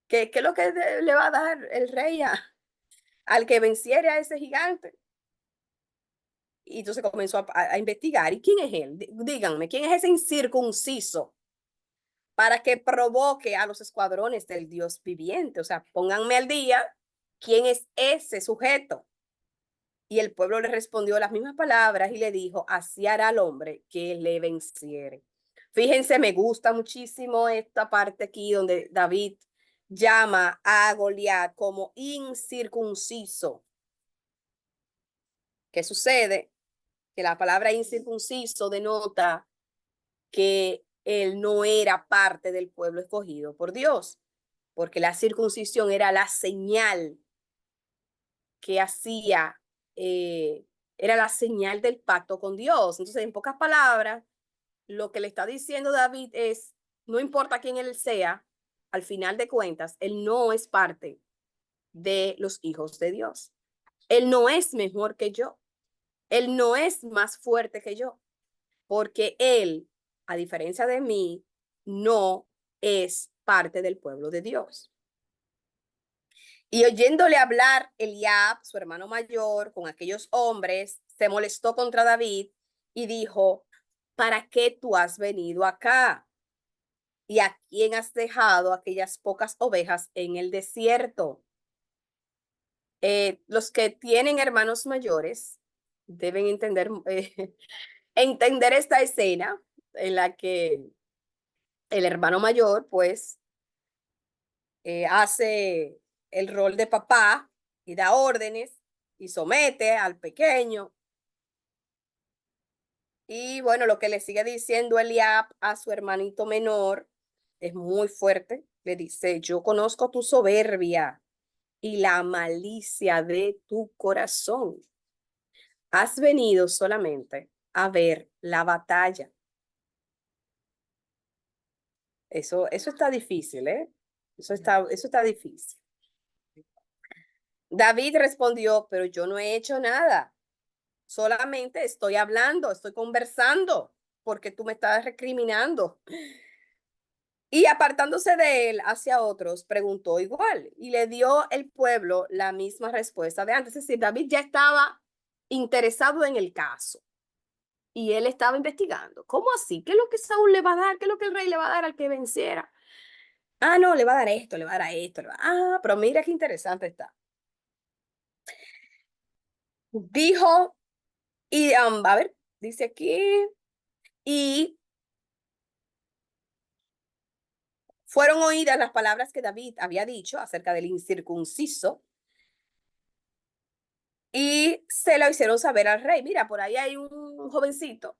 ¿Qué es lo que le va a dar el rey al que venciere a ese gigante? Y entonces comenzó a investigar. ¿Y quién es él? Díganme, ¿quién es ese incircunciso para que provoque a los escuadrones del Dios viviente? O sea, pónganme al día quién es ese sujeto. Y el pueblo le respondió las mismas palabras y le dijo, así hará al hombre que le venciere. Fíjense, me gusta muchísimo esta parte aquí donde David llama a Goliat como incircunciso. ¿Qué sucede? que la palabra incircunciso denota que él no era parte del pueblo escogido por Dios, porque la circuncisión era la señal que hacía, era la señal del pacto con Dios. Entonces, en pocas palabras, lo que le está diciendo David es, no importa quién él sea, al final de cuentas, él no es parte de los hijos de Dios. Él no es mejor que yo. Él no es más fuerte que yo, porque él, a diferencia de mí, no es parte del pueblo de Dios. Y oyéndole hablar Eliab, su hermano mayor, con aquellos hombres, se molestó contra David y dijo, ¿para qué tú has venido acá? ¿Y a quién has dejado aquellas pocas ovejas en el desierto? Los que tienen hermanos mayores deben entender esta escena en la que el hermano mayor, pues, hace el rol de papá y da órdenes y somete al pequeño. Y bueno, lo que le sigue diciendo Eliab a su hermanito menor es muy fuerte. Le dice, yo conozco tu soberbia y la malicia de tu corazón. Has venido solamente a ver la batalla. Eso está difícil, ¿eh? Eso está difícil. David respondió, pero yo no he hecho nada. Solamente estoy hablando, estoy conversando, porque tú me estás recriminando. Y apartándose de él hacia otros, preguntó igual y le dio el pueblo la misma respuesta de antes. Es decir, David ya estaba interesado en el caso y él estaba investigando. ¿Cómo así? ¿Qué es lo que Saúl le va a dar? ¿Qué es lo que el rey le va a dar al que venciera? Ah, no, le va a dar esto, le va a dar esto. Ah, pero mira qué interesante está. Dijo, y a ver, dice aquí, y fueron oídas las palabras que David había dicho acerca del incircunciso y se lo hicieron saber al rey. Mira, por ahí hay un jovencito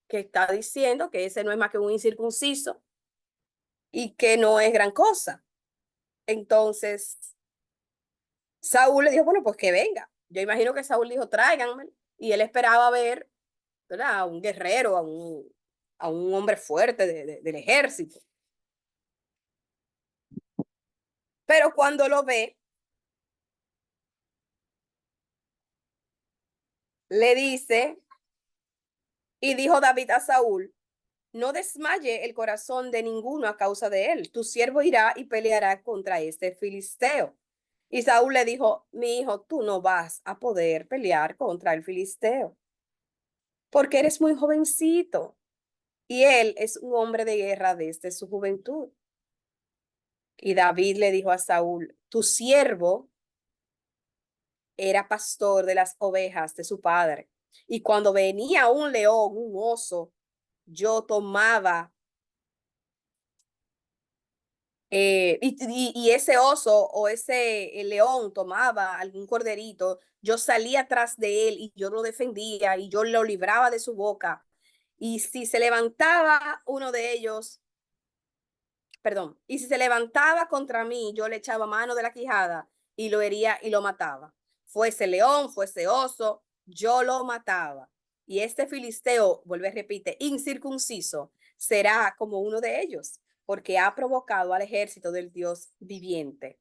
que está diciendo que ese no es más que un incircunciso y que no es gran cosa. Entonces, Saúl le dijo, bueno, pues que venga. Yo imagino que Saúl dijo, tráiganme. Y él esperaba ver, ¿verdad? A un guerrero, a un hombre fuerte del ejército. Pero cuando lo ve, le dice, y dijo David a Saúl, no desmaye el corazón de ninguno a causa de él. Tu siervo irá y peleará contra este filisteo. Y Saúl le dijo, mi hijo, tú no vas a poder pelear contra el filisteo, porque eres muy jovencito. Y él es un hombre de guerra desde su juventud. Y David le dijo a Saúl, tu siervo era pastor de las ovejas de su padre. Y cuando venía un león, un oso, yo tomaba y ese oso o ese el león tomaba algún corderito, yo salía atrás de él y yo lo defendía y yo lo libraba de su boca. Y si se levantaba uno de ellos, perdón, y si se levantaba contra mí, yo le echaba mano de la quijada y lo hería y lo mataba. Fuese león, fuese oso, yo lo mataba. Y este filisteo, vuelve, repite, incircunciso, será como uno de ellos, porque ha provocado al ejército del Dios viviente.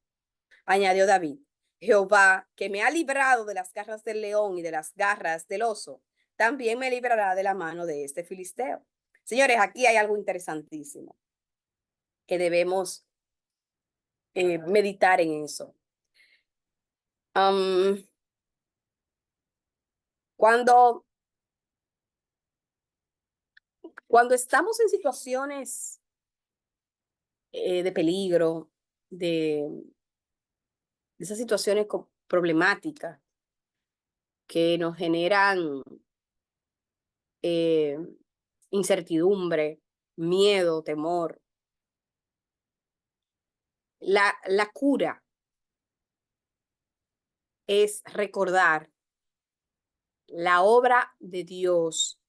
Añadió David, Jehová, que me ha librado de las garras del león y de las garras del oso, también me librará de la mano de este filisteo. Señores, aquí hay algo interesantísimo que debemos meditar en eso. Um, cuando, cuando estamos en situaciones de peligro, de esas situaciones problemáticas que nos generan eh, incertidumbre, miedo, temor, la cura es recordar la obra de Dios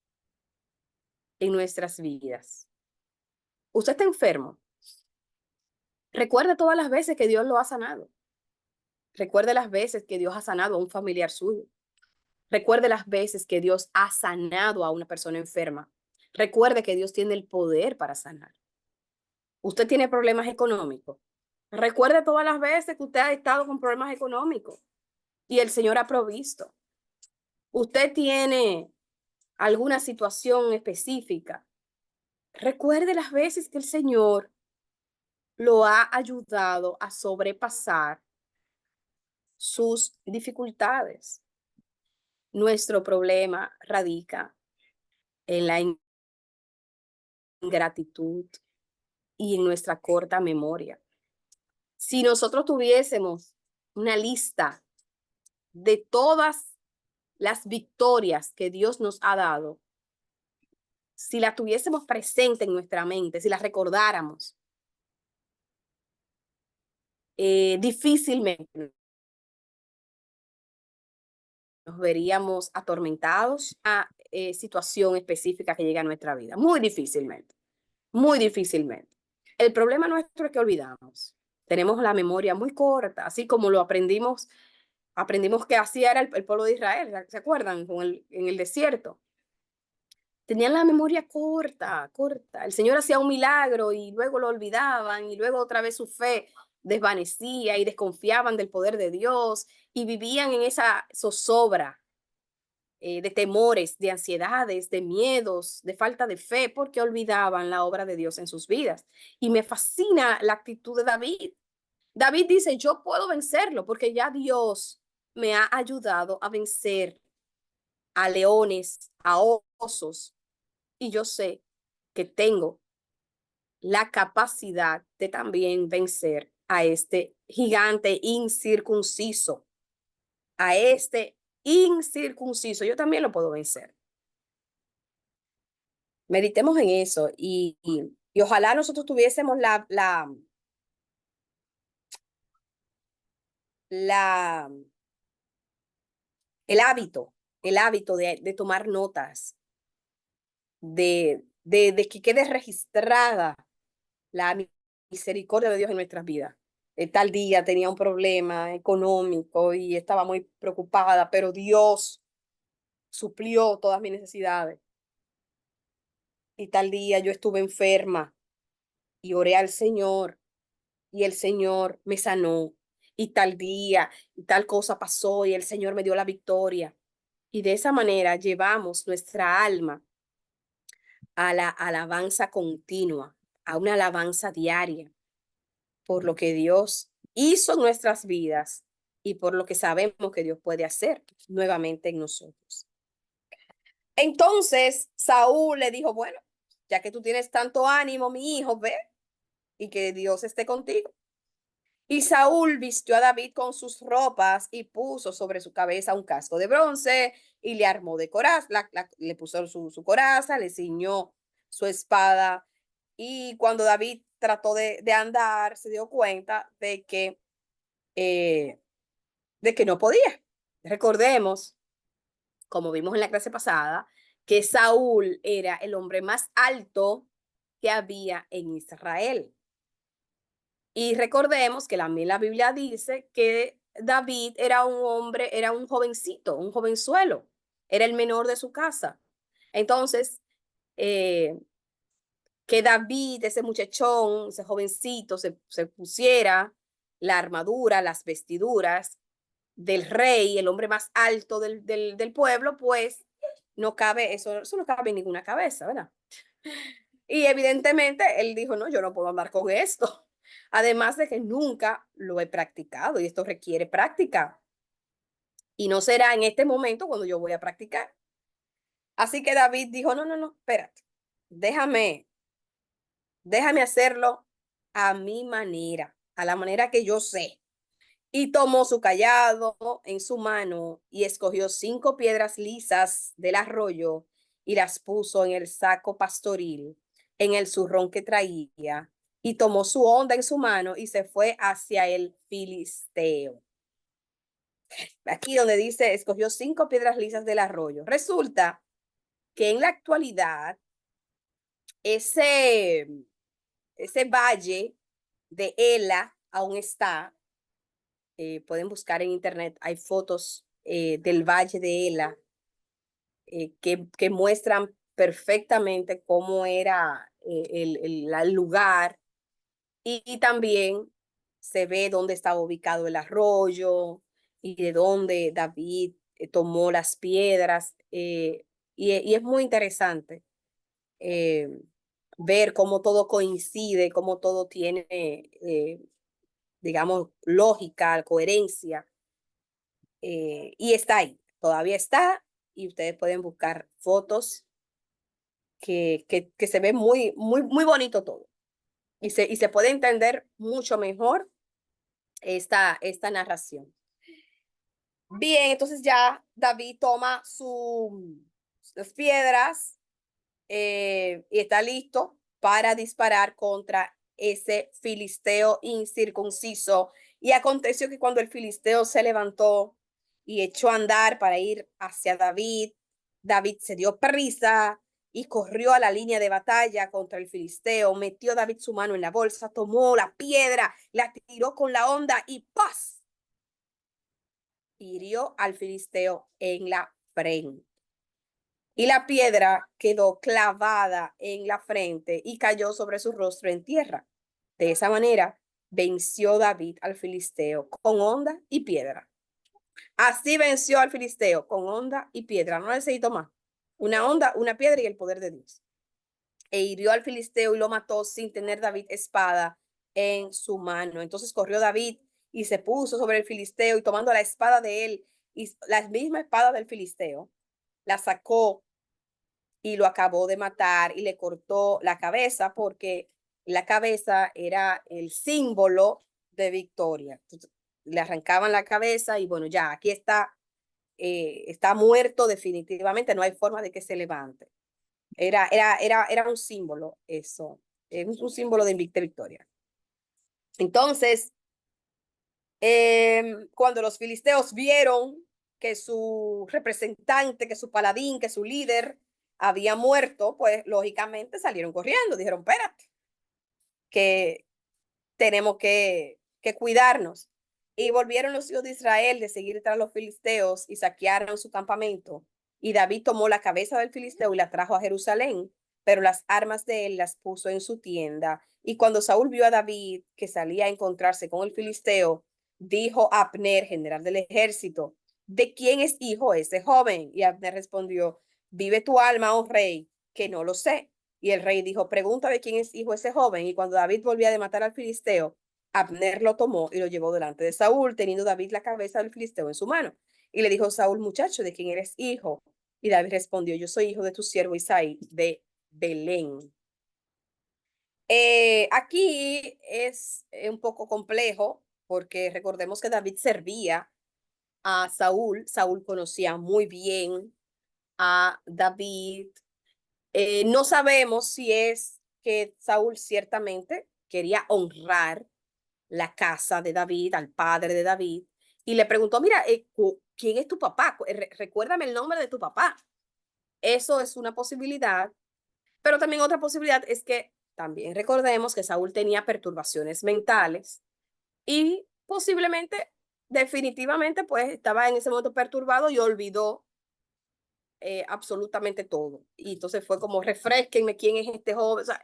en nuestras vidas. Usted está enfermo. Recuerde todas las veces que Dios lo ha sanado. Recuerde las veces que Dios ha sanado a un familiar suyo. Recuerde las veces que Dios ha sanado a una persona enferma. Recuerde que Dios tiene el poder para sanar. Usted tiene problemas económicos. Recuerde todas las veces que usted ha estado con problemas económicos y el Señor ha provisto. Usted tiene alguna situación específica. Recuerde las veces que el Señor lo ha ayudado a sobrepasar sus dificultades. Nuestro problema radica en la ingratitud y en nuestra corta memoria. Si nosotros tuviésemos una lista de todas las victorias que Dios nos ha dado, si la tuviésemos presente en nuestra mente, si las recordáramos, difícilmente nos veríamos atormentados a situación específica que llega a nuestra vida. Muy difícilmente, muy difícilmente. El problema nuestro es que olvidamos. Tenemos la memoria muy corta, así como lo aprendimos que así era el pueblo de Israel, ¿se acuerdan? En el desierto. Tenían la memoria corta, corta. El Señor hacía un milagro y luego lo olvidaban y luego otra vez su fe desvanecía y desconfiaban del poder de Dios y vivían en esa zozobra de temores, de ansiedades, de miedos, de falta de fe, porque olvidaban la obra de Dios en sus vidas. Y me fascina la actitud de David. David dice, yo puedo vencerlo porque ya Dios me ha ayudado a vencer a leones, a osos, y yo sé que tengo la capacidad de también vencer a este gigante incircunciso, a este incircunciso, yo también lo puedo vencer. Meditemos en eso y ojalá nosotros tuviésemos la, el hábito de tomar notas, de que quede registrada la misericordia de Dios en nuestras vidas. Tal día tenía un problema económico y estaba muy preocupada, pero Dios suplió todas mis necesidades. Y tal día yo estuve enferma y oré al Señor y el Señor me sanó. Y tal día y tal cosa pasó y el Señor me dio la victoria. Y de esa manera llevamos nuestra alma a la alabanza continua, a una alabanza diaria por lo que Dios hizo en nuestras vidas y por lo que sabemos que Dios puede hacer nuevamente en nosotros. Entonces Saúl le dijo, bueno, ya que tú tienes tanto ánimo, mi hijo, ve y que Dios esté contigo. Y Saúl vistió a David con sus ropas y puso sobre su cabeza un casco de bronce y le armó de coraza, le puso su coraza, le ciñó su espada. Y cuando David trató de andar, se dio cuenta eh, de que no podía. Recordemos, como vimos en la clase pasada, que Saúl era el hombre más alto que había en Israel. Y recordemos que también la Biblia dice que David era un hombre, era un jovencito, un jovenzuelo, era el menor de su casa. Entonces, que David, ese muchachón, ese jovencito, se pusiera la armadura, las vestiduras del rey, el hombre más alto del pueblo, pues no cabe, eso no cabe en ninguna cabeza, ¿verdad? Y evidentemente él dijo, no, yo no puedo andar con esto. Además de que nunca lo he practicado y esto requiere práctica. Y no será en este momento cuando yo voy a practicar. Así que David dijo, no, no, no, espérate, déjame, déjame hacerlo a mi manera, a la manera que yo sé. Y tomó su cayado en su mano y escogió 5 piedras lisas del arroyo y las puso en el saco pastoril, en el zurrón que traía, y tomó su honda en su mano y se fue hacia el filisteo. Aquí donde dice, escogió 5 piedras lisas del arroyo. Resulta que en la actualidad, ese, ese valle de Ela aún está. Pueden buscar en internet, hay fotos del valle de Ela que muestran perfectamente cómo era el lugar y también se ve dónde estaba ubicado el arroyo y de dónde David tomó las piedras. Y es muy interesante eh, ver cómo todo coincide, cómo todo tiene, digamos, lógica, coherencia. Y está ahí, todavía está, y ustedes pueden buscar fotos que se ve muy, muy, muy bonito todo. Y se puede entender mucho mejor esta narración. Bien, entonces ya David toma las piedras y está listo para disparar contra ese filisteo incircunciso. Y aconteció que cuando el filisteo se levantó y echó a andar para ir hacia David, David se dio prisa y corrió a la línea de batalla contra el filisteo. Metió David su mano en la bolsa, tomó la piedra, la tiró con la honda y ¡paz! Hirió al filisteo en la frente. Y la piedra quedó clavada en la frente y cayó sobre su rostro en tierra. De esa manera venció David al filisteo con honda y piedra. Así venció al filisteo con honda y piedra. No necesito más. Una honda, una piedra y el poder de Dios. E hirió al filisteo y lo mató sin tener David espada en su mano. Entonces corrió David y se puso sobre el filisteo y tomando la espada de él y la misma espada del filisteo, la sacó y lo acabó de matar y le cortó la cabeza porque la cabeza era el símbolo de victoria. Entonces, le arrancaban la cabeza y bueno, ya aquí está muerto definitivamente, no hay forma de que se levante. Era un símbolo eso, es un símbolo de victoria. Entonces, cuando los filisteos vieron que su representante, que su paladín, que su líder había muerto, pues lógicamente salieron corriendo, dijeron, espérate, que tenemos que cuidarnos. Y volvieron los hijos de Israel de seguir tras los filisteos y saquearon su campamento. Y David tomó la cabeza del filisteo y la trajo a Jerusalén, pero las armas de él las puso en su tienda. Y cuando Saúl vio a David que salía a encontrarse con el filisteo, dijo a Abner, general del ejército, ¿de quién es hijo ese joven? Y Abner respondió, vive tu alma, oh rey, que no lo sé. Y el rey dijo, pregunta de quién es hijo ese joven. Y cuando David volvía de matar al filisteo, Abner lo tomó y lo llevó delante de Saúl, teniendo David la cabeza del filisteo en su mano. Y le dijo Saúl, muchacho, ¿de quién eres hijo? Y David respondió, yo soy hijo de tu siervo Isaí de Belén. Aquí es un poco complejo porque recordemos que David servía a Saúl. Saúl conocía muy bien a David. No sabemos si es que Saúl ciertamente quería honrar la casa de David, al padre de David, y le preguntó, mira, ¿quién es tu papá? Recuérdame el nombre de tu papá. Eso es una posibilidad, pero también otra posibilidad es que también recordemos que Saúl tenía perturbaciones mentales y posiblemente, definitivamente, pues estaba en ese momento perturbado y olvidó absolutamente todo. Y entonces fue como, refresquenme quién es este joven. O sea,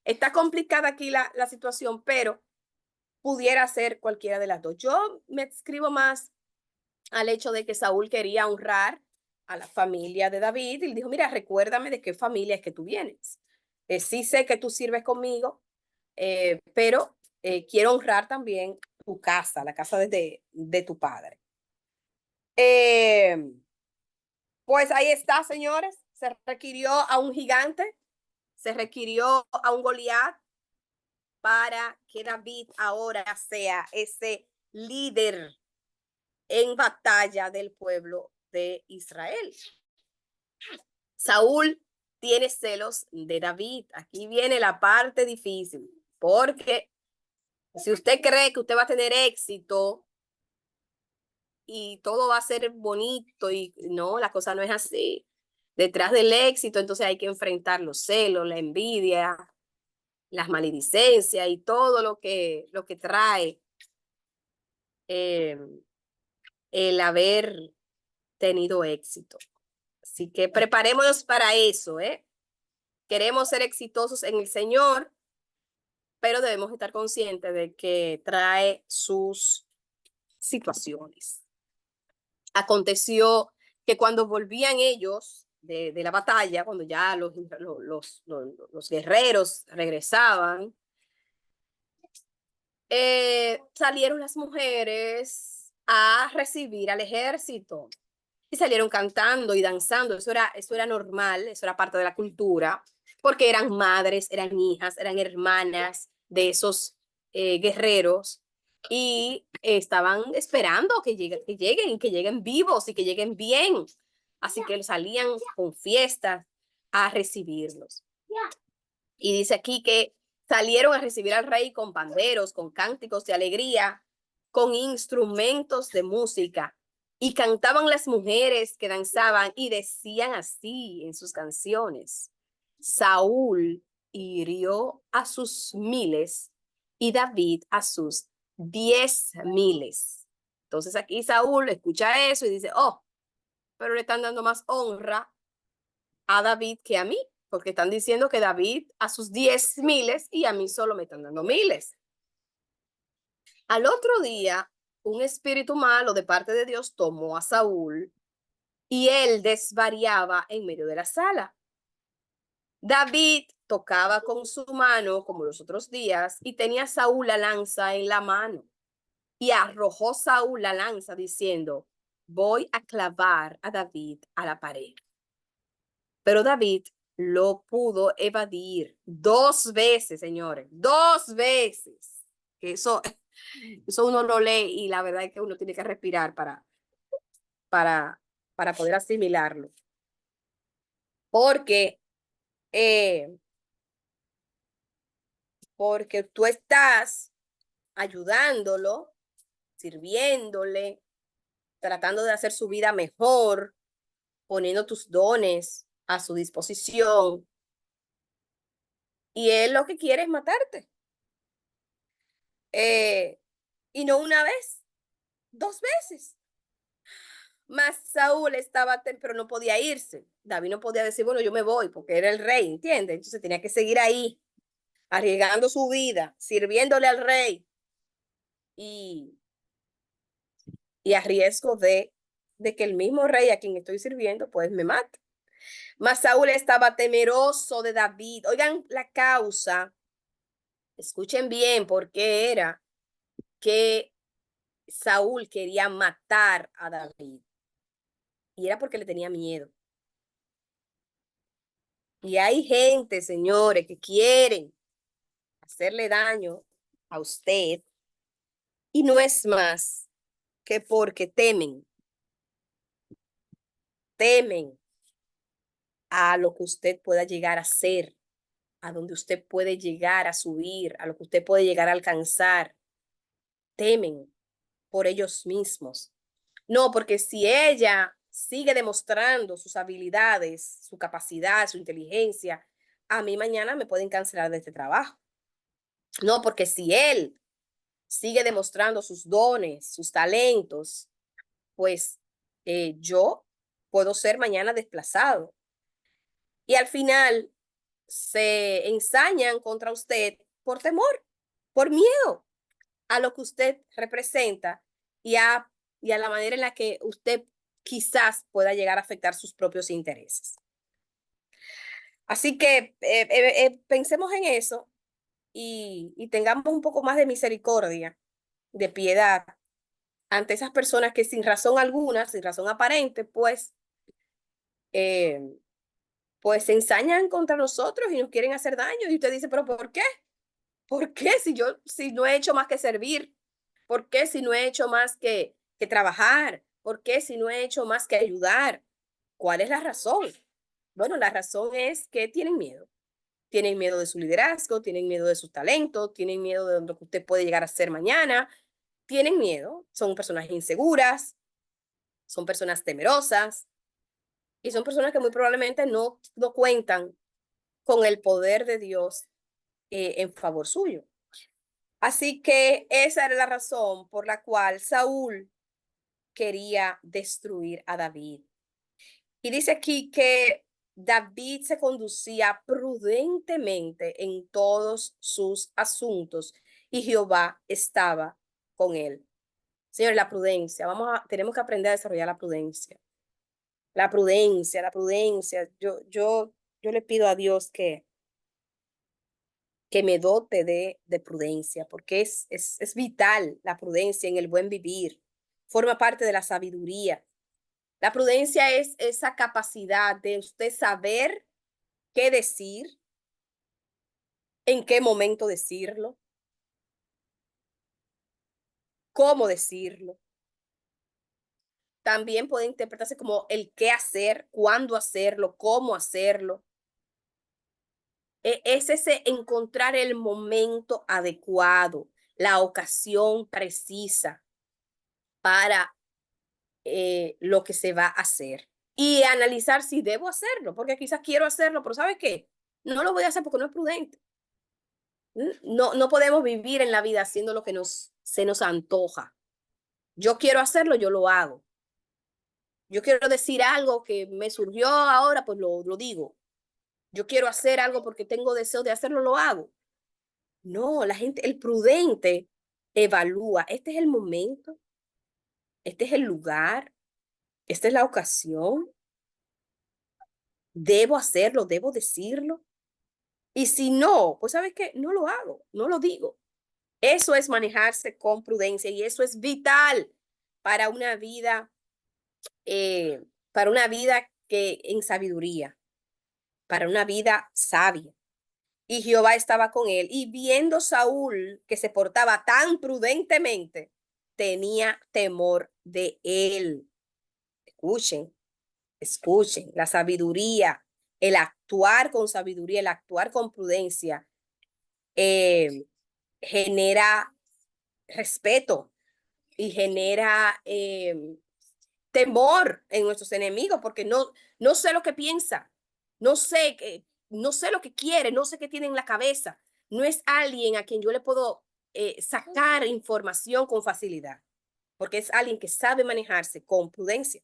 está complicada aquí la situación, pero pudiera ser cualquiera de las dos. Yo me escribo más al hecho de que Saúl quería honrar a la familia de David y le dijo, mira, recuérdame de qué familia es que tú vienes. Sí sé que tú sirves conmigo, pero quiero honrar también tu casa, la casa de tu padre. Eh, pues ahí está, señores. Se requirió a un gigante, se requirió a un Goliat para que David ahora sea ese líder en batalla del pueblo de Israel. Saúl tiene celos de David. Aquí viene la parte difícil, porque si usted cree que usted va a tener éxito y todo va a ser bonito y no, la cosa no es así. Detrás del éxito, entonces hay que enfrentar los celos, la envidia, las maledicencias y todo lo que trae eh, el haber tenido éxito. Así que preparémonos para eso, ¿eh? Queremos ser exitosos en el Señor, pero debemos estar conscientes de que trae sus situaciones. Aconteció que cuando volvían ellos de la batalla, cuando ya los guerreros regresaban, salieron las mujeres a recibir al ejército y salieron cantando y danzando. Eso era normal, eso era parte de la cultura, porque eran madres, eran hijas, eran hermanas de esos guerreros y estaban esperando que lleguen vivos y que lleguen bien. Así que salían con fiestas a recibirlos. Y dice aquí que salieron a recibir al rey con panderos, con cánticos de alegría, con instrumentos de música. Y cantaban las mujeres que danzaban y decían así en sus canciones: Saúl hirió a sus miles y David a sus 10,000. Entonces aquí Saúl escucha eso y dice, oh, pero le están dando más honra a David que a mí, porque están diciendo que David a sus 10,000 y a mí solo me están dando miles. Al otro día, un espíritu malo de parte de Dios tomó a Saúl y él desvariaba en medio de la sala. David tocaba con su mano como los otros días y tenía Saúl la lanza en la mano. Y arrojó Saúl la lanza diciendo, voy a clavar a David a la pared. Pero David lo pudo evadir 2 veces, señores, 2 veces. Eso uno lo lee y la verdad es que uno tiene que respirar para, para poder asimilarlo. Porque, eh, porque tú estás ayudándolo, sirviéndole, tratando de hacer su vida mejor, poniendo tus dones a su disposición. Y él lo que quiere es matarte. Y no una vez, 2 veces. Mas Saúl estaba, pero no podía irse. David no podía decir, bueno, yo me voy, porque era el rey, ¿entiendes? Entonces tenía que seguir ahí, arriesgando su vida, sirviéndole al rey y, y a riesgo de que el mismo rey a quien estoy sirviendo, pues me mate. Mas Saúl estaba temeroso de David. Oigan la causa, escuchen bien por qué era que Saúl quería matar a David. Y era porque le tenía miedo. Y hay gente, señores, que quieren hacerle daño a usted y no es más que porque temen a lo que usted pueda llegar a ser, a donde usted puede llegar a subir, a lo que usted puede llegar a alcanzar. Temen por ellos mismos. No, porque si ella sigue demostrando sus habilidades, su capacidad, su inteligencia, a mí mañana me pueden cancelar de este trabajo. No, porque si él sigue demostrando sus dones, sus talentos, pues yo puedo ser mañana desplazado. Y al final se ensañan contra usted por temor, por miedo a lo que usted representa y a la manera en la que usted quizás pueda llegar a afectar sus propios intereses. Así que pensemos en eso y tengamos un poco más de misericordia, de piedad ante esas personas que sin razón alguna, sin razón aparente, eh, pues se ensañan contra nosotros y nos quieren hacer daño. Y usted dice, pero ¿por qué? ¿Por qué si no he hecho más que servir? ¿Por qué si no he hecho más que trabajar? ¿Por qué si no he hecho más que ayudar? ¿Cuál es la razón? Bueno, la razón es que tienen miedo. Tienen miedo de su liderazgo, tienen miedo de sus talentos, tienen miedo de lo que usted puede llegar a ser mañana, tienen miedo, son personas inseguras, son personas temerosas y son personas que muy probablemente no cuentan con el poder de Dios en favor suyo. Así que esa era la razón por la cual Saúl quería destruir a David. Y dice aquí que David se conducía prudentemente en todos sus asuntos y Jehová estaba con él. Señor, la prudencia, tenemos que aprender a desarrollar la prudencia. La prudencia, la prudencia. Yo le pido a Dios que me dote de prudencia, porque es vital la prudencia en el buen vivir. Forma parte de la sabiduría. La prudencia es esa capacidad de usted saber qué decir, en qué momento decirlo, cómo decirlo. También puede interpretarse como el qué hacer, cuándo hacerlo, cómo hacerlo. Es ese encontrar el momento adecuado, la ocasión precisa para lo que se va a hacer. Y analizar si debo hacerlo, porque quizás quiero hacerlo, pero ¿sabe qué? No lo voy a hacer porque no es prudente. No podemos vivir en la vida haciendo lo que se nos antoja. Yo quiero hacerlo, yo lo hago. Yo quiero decir algo que me surgió ahora, pues lo digo. Yo quiero hacer algo porque tengo deseo de hacerlo, lo hago. No, la gente, el prudente evalúa, este es el momento, este es el lugar, esta es la ocasión, debo hacerlo, debo decirlo. Y si no, pues ¿sabes qué? No lo hago, no lo digo. Eso es manejarse con prudencia y eso es vital para una vida, eh, para una vida que en sabiduría, para una vida sabia. Y Jehová estaba con él. Y viendo Saúl que se portaba tan prudentemente, tenía temor de él. Escuchen, escuchen, la sabiduría, el actuar con sabiduría, el actuar con prudencia, eh, genera respeto y genera temor en nuestros enemigos, porque no sé lo que piensa, no sé lo que quiere, no sé qué tiene en la cabeza. No es alguien a quien yo le puedo sacar información con facilidad, porque es alguien que sabe manejarse con prudencia.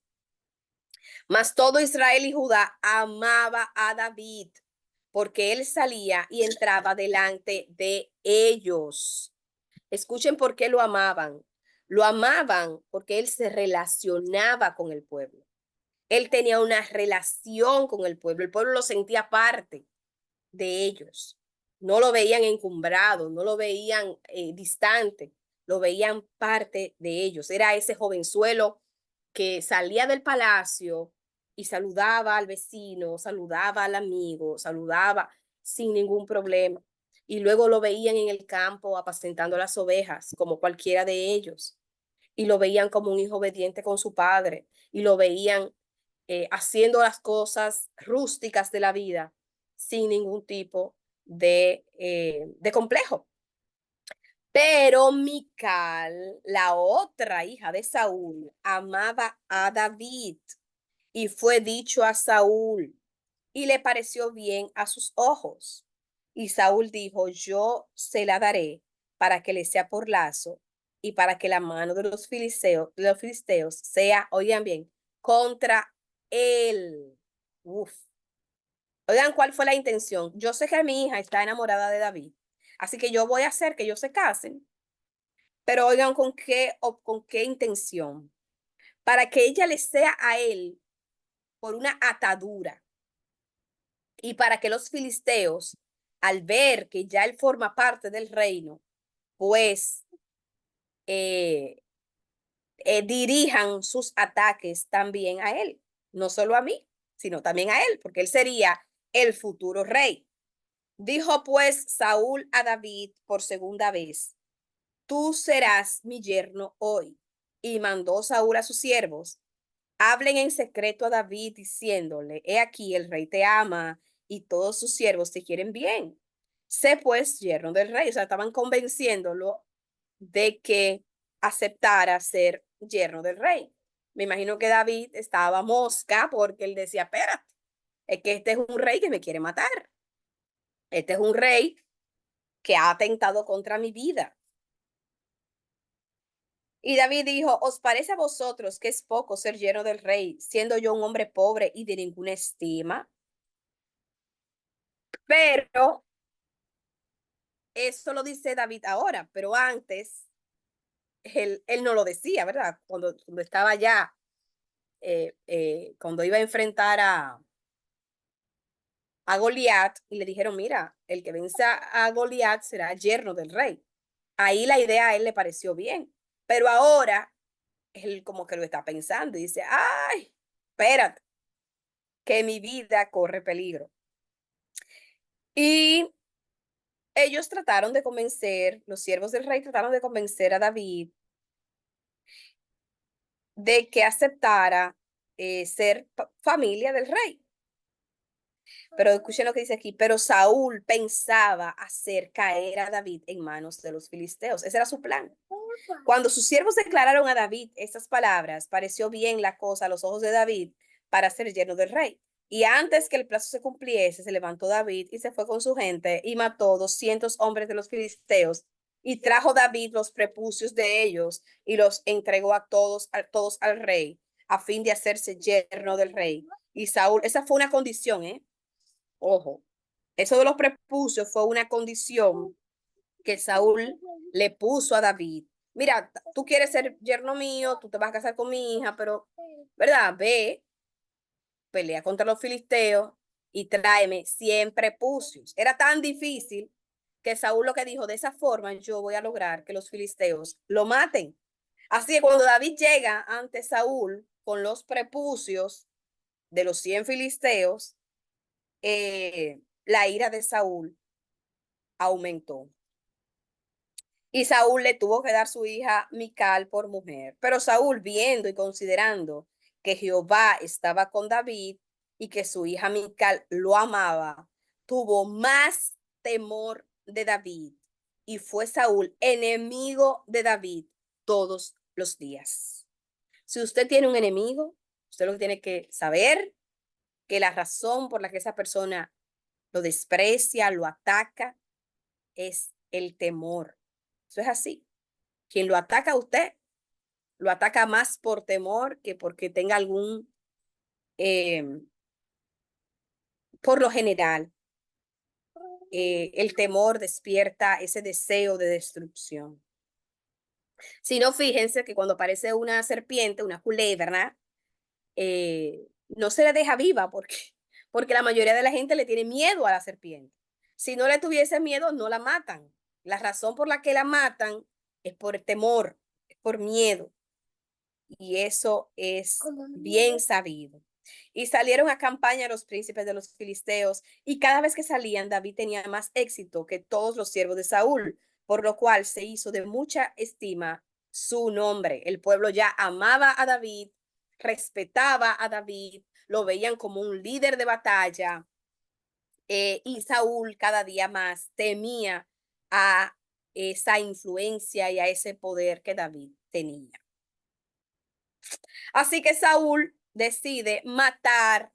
Mas todo Israel y Judá amaba a David, porque él salía y entraba delante de ellos. Escuchen por qué lo amaban. Lo amaban porque él se relacionaba con el pueblo. Él tenía una relación con el pueblo lo sentía parte de ellos. No lo veían encumbrado, no lo veían distante, lo veían parte de ellos. Era ese jovenzuelo que salía del palacio y saludaba al vecino, saludaba al amigo, saludaba sin ningún problema. Y luego lo veían en el campo apacentando las ovejas, como cualquiera de ellos. Y lo veían como un hijo obediente con su padre. Y lo veían haciendo las cosas rústicas de la vida sin ningún tipo de complejo. Pero Mical, la otra hija de Saúl, amaba a David y fue dicho a Saúl y le pareció bien a sus ojos. Y Saúl dijo, yo se la daré para que le sea por lazo y para que la mano de los filisteos sea, oigan bien, contra él. Uf. Oigan, ¿cuál fue la intención? Yo sé que mi hija está enamorada de David, así que yo voy a hacer que ellos se casen, pero oigan con qué intención. Para que ella le sea a él por una atadura y para que los filisteos, al ver que ya él forma parte del reino, pues eh, dirijan sus ataques también a él, no solo a mí, sino también a él, porque él sería el futuro rey. Dijo pues Saúl a David por segunda vez, tú serás mi yerno hoy. Y mandó Saúl a sus siervos, hablen en secreto a David diciéndole, he aquí el rey te ama y todos sus siervos te quieren bien. Sé pues yerno del rey. O sea, estaban convenciéndolo de que aceptara ser yerno del rey. Me imagino que David estaba mosca porque él decía, espérate, es que este es un rey que me quiere matar. Este es un rey que ha atentado contra mi vida. Y David dijo, ¿os parece a vosotros que es poco ser lleno del rey, siendo yo un hombre pobre y de ninguna estima? Pero eso lo dice David ahora, pero antes él no lo decía, ¿verdad? Cuando estaba ya, cuando iba a enfrentar a Goliat y le dijeron, mira, el que vence a Goliat será yerno del rey. Ahí la idea a él le pareció bien, pero ahora él como que lo está pensando y dice, ay, espérate, que mi vida corre peligro. Y ellos trataron de convencer, los siervos del rey trataron de convencer a David de que aceptara ser familia del rey. Pero escuchen lo que dice aquí, pero Saúl pensaba hacer caer a David en manos de los filisteos. Ese era su plan. Cuando sus siervos declararon a David estas palabras, pareció bien la cosa a los ojos de David para ser lleno del rey. Y antes que el plazo se cumpliese, se levantó David y se fue con su gente y mató 200 hombres de los filisteos. Y trajo David los prepucios de ellos y los entregó a todos al rey, a fin de hacerse yerno del rey. Y Saúl, esa fue una condición, ¿eh? Ojo, eso de los prepucios fue una condición que Saúl le puso a David. Mira, tú quieres ser yerno mío, tú te vas a casar con mi hija, pero, ¿verdad? Ve, pelea contra los filisteos y tráeme 100 prepucios. Era tan difícil que Saúl lo que dijo, de esa forma yo voy a lograr que los filisteos lo maten. Así que cuando David llega ante Saúl con los prepucios de los 100 filisteos, la ira de Saúl aumentó. Y Saúl le tuvo que dar su hija Mical por mujer. Pero Saúl, viendo y considerando que Jehová estaba con David y que su hija Mical lo amaba, tuvo más temor de David. Y fue Saúl enemigo de David todos los días. Si usted tiene un enemigo, usted lo que tiene que saber que la razón por la que esa persona lo desprecia, lo ataca, es el temor. Eso es así. Quien lo ataca a usted, lo ataca más por temor que porque tenga algún, eh, por lo general, el temor despierta ese deseo de destrucción. Si no, fíjense que cuando aparece una serpiente, una culebra, no se le deja viva porque la mayoría de la gente le tiene miedo a la serpiente. Si no le tuviese miedo, no la matan. La razón por la que la matan es por temor, es por miedo. Y eso es bien sabido. Y salieron a campaña los príncipes de los filisteos, y cada vez que salían, David tenía más éxito que todos los siervos de Saúl, por lo cual se hizo de mucha estima su nombre. El pueblo ya amaba a David, respetaba a David, lo veían como un líder de batalla, y Saúl cada día más temía a esa influencia y a ese poder que David tenía. Así que Saúl decide matar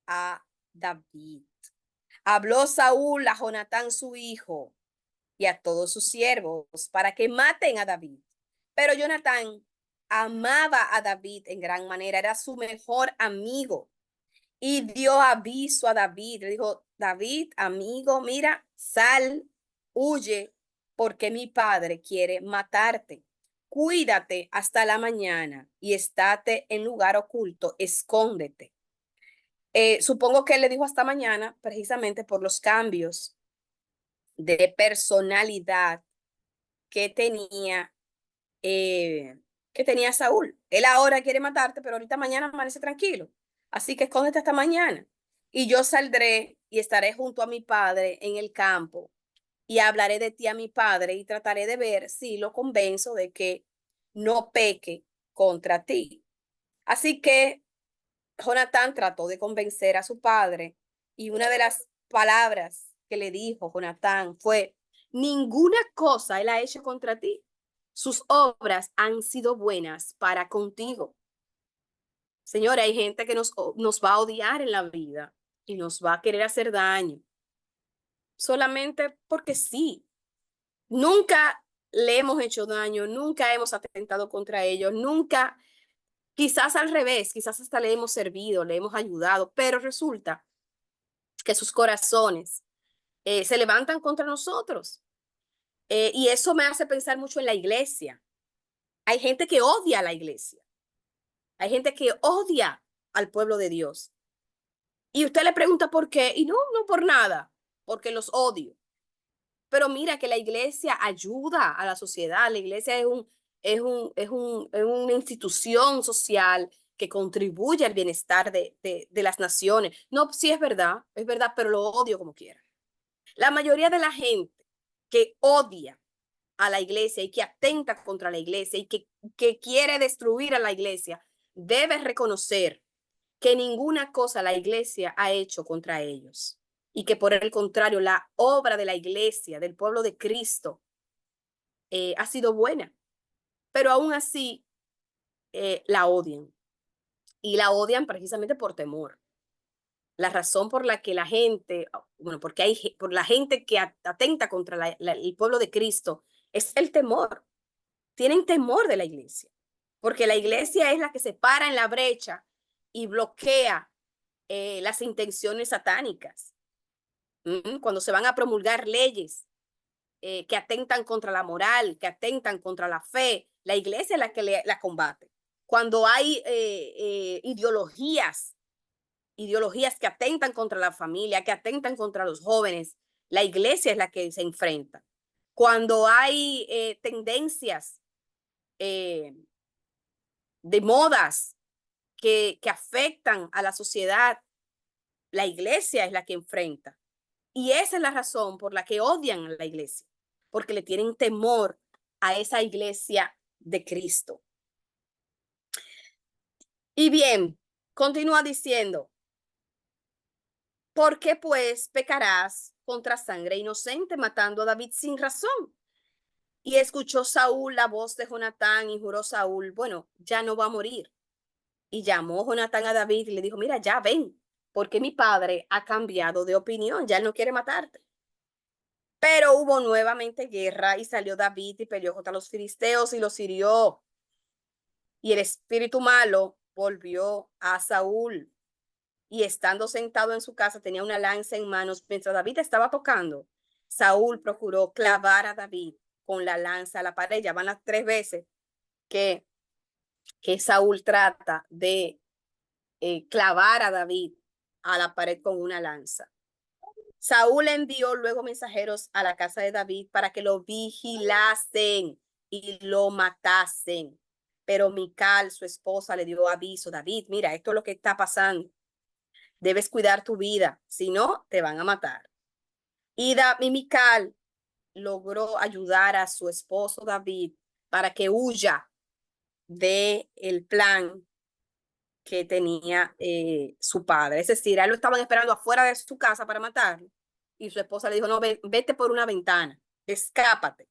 a David. Habló Saúl a Jonatán su hijo y a todos sus siervos para que maten a David. Pero Jonatán amaba a David en gran manera, era su mejor amigo y dio aviso a David. Le dijo, David, amigo, mira, sal, huye, porque mi padre quiere matarte. Cuídate hasta la mañana y estate en lugar oculto, escóndete. Supongo que él le dijo hasta mañana precisamente por los cambios de personalidad que tenía, eh, que tenía Saúl. Él ahora quiere matarte, pero ahorita mañana amanece tranquilo. Así que escóndete hasta mañana. Y yo saldré y estaré junto a mi padre en el campo y hablaré de ti a mi padre y trataré de ver si lo convenzo de que no peque contra ti. Así que Jonatán trató de convencer a su padre y una de las palabras que le dijo Jonatán fue, ninguna cosa él ha hecho contra ti. Sus obras han sido buenas para contigo. Señora, hay gente que nos va a odiar en la vida y nos va a querer hacer daño solamente porque sí. Nunca le hemos hecho daño, nunca hemos atentado contra ellos, nunca, quizás al revés, quizás hasta le hemos servido, le hemos ayudado, pero resulta que sus corazones se levantan contra nosotros. Y eso me hace pensar mucho en la iglesia. Hay gente que odia a la iglesia, hay gente que odia al pueblo de Dios. Y usted le pregunta por qué, y no, no por nada, porque los odio. Pero mira que la iglesia ayuda a la sociedad, la iglesia es una institución social que contribuye al bienestar de las naciones. No, sí es verdad, pero lo odio como quiera. La mayoría de la gente que odia a la iglesia y que atenta contra la iglesia y que quiere destruir a la iglesia, debe reconocer que ninguna cosa la iglesia ha hecho contra ellos y que por el contrario, la obra de la iglesia, del pueblo de Cristo, ha sido buena, pero aún así la odian y la odian precisamente por temor. La razón por la que la gente, bueno, porque hay por la gente que atenta contra el pueblo de Cristo es el temor. Tienen temor de la iglesia, porque la iglesia es la que se para en la brecha y bloquea las intenciones satánicas. Cuando se van a promulgar leyes que atentan contra la moral, que atentan contra la fe, la iglesia es la que la combate. Cuando hay ideologías que atentan contra la familia, que atentan contra los jóvenes, la iglesia es la que se enfrenta. Cuando hay tendencias eh, de modas que afectan a la sociedad, la iglesia es la que enfrenta. Y esa es la razón por la que odian a la iglesia, porque le tienen temor a esa iglesia de Cristo. Y bien, continúa diciendo, ¿por qué pues pecarás contra sangre inocente matando a David sin razón? Y escuchó Saúl la voz de Jonatán y juró Saúl, bueno, ya no va a morir. Y llamó Jonatán a David y le dijo, mira, ya ven, porque mi padre ha cambiado de opinión, ya él no quiere matarte. Pero hubo nuevamente guerra y salió David y peleó contra los filisteos y los hirió. Y el espíritu malo volvió a Saúl. Y estando sentado en su casa tenía una lanza en manos mientras David estaba tocando. Saúl procuró clavar a David con la lanza a la pared. Ya van las 3 veces que, que Saúl trata de clavar a David a la pared con una lanza. Saúl envió luego mensajeros a la casa de David para que lo vigilasen y lo matasen. Pero Mical, su esposa, le dio aviso, David, mira, esto es lo que está pasando. Debes cuidar tu vida, si no, te van a matar. Y Mical logró ayudar a su esposo David para que huya del plan que tenía su padre. Es decir, a él lo estaban esperando afuera de su casa para matarlo. Y su esposa le dijo, no, vete por una ventana, escápate.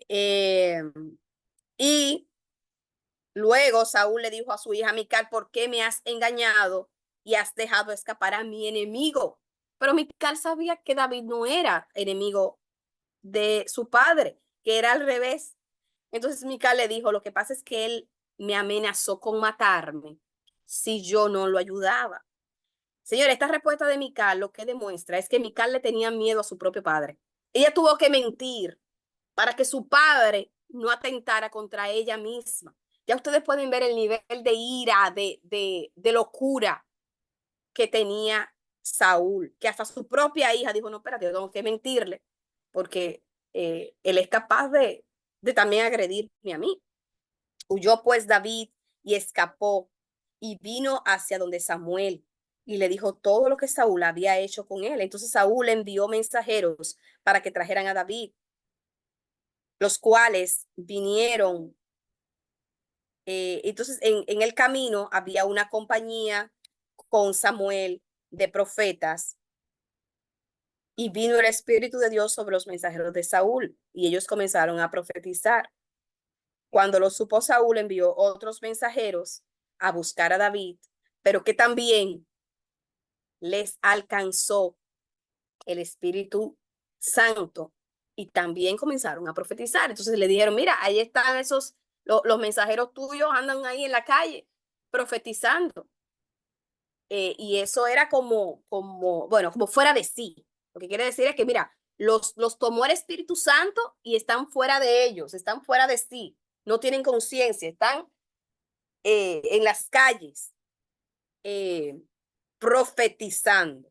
Eh, y luego Saúl le dijo a su hija Mical, ¿por qué me has engañado y has dejado escapar a mi enemigo? Pero Mical sabía que David no era enemigo de su padre, que era al revés. Entonces Mical le dijo, lo que pasa es que él me amenazó con matarme si yo no lo ayudaba. Señora, esta respuesta de Mical lo que demuestra es que Mical le tenía miedo a su propio padre. Ella tuvo que mentir para que su padre no atentara contra ella misma. Ya ustedes pueden ver el nivel de ira, de locura que tenía Saúl, que hasta su propia hija dijo, no, espérate, yo tengo que mentirle, porque él es capaz de también agredirme a mí. Huyó pues David y escapó y vino hacia donde Samuel y le dijo todo lo que Saúl había hecho con él. Entonces Saúl envió mensajeros para que trajeran a David, los cuales vinieron. Entonces en el camino había una compañía con Samuel de profetas y vino el Espíritu de Dios sobre los mensajeros de Saúl y ellos comenzaron a profetizar. Cuando lo supo Saúl, envió otros mensajeros a buscar a David, pero que también les alcanzó el Espíritu Santo y también comenzaron a profetizar. Entonces le dijeron, mira, ahí están los mensajeros tuyos andan ahí en la calle profetizando. Y eso era bueno, como fuera de sí. Lo que quiere decir es que, mira, los tomó el Espíritu Santo y están fuera de ellos, están fuera de sí, no tienen conciencia, están en las calles eh, profetizando.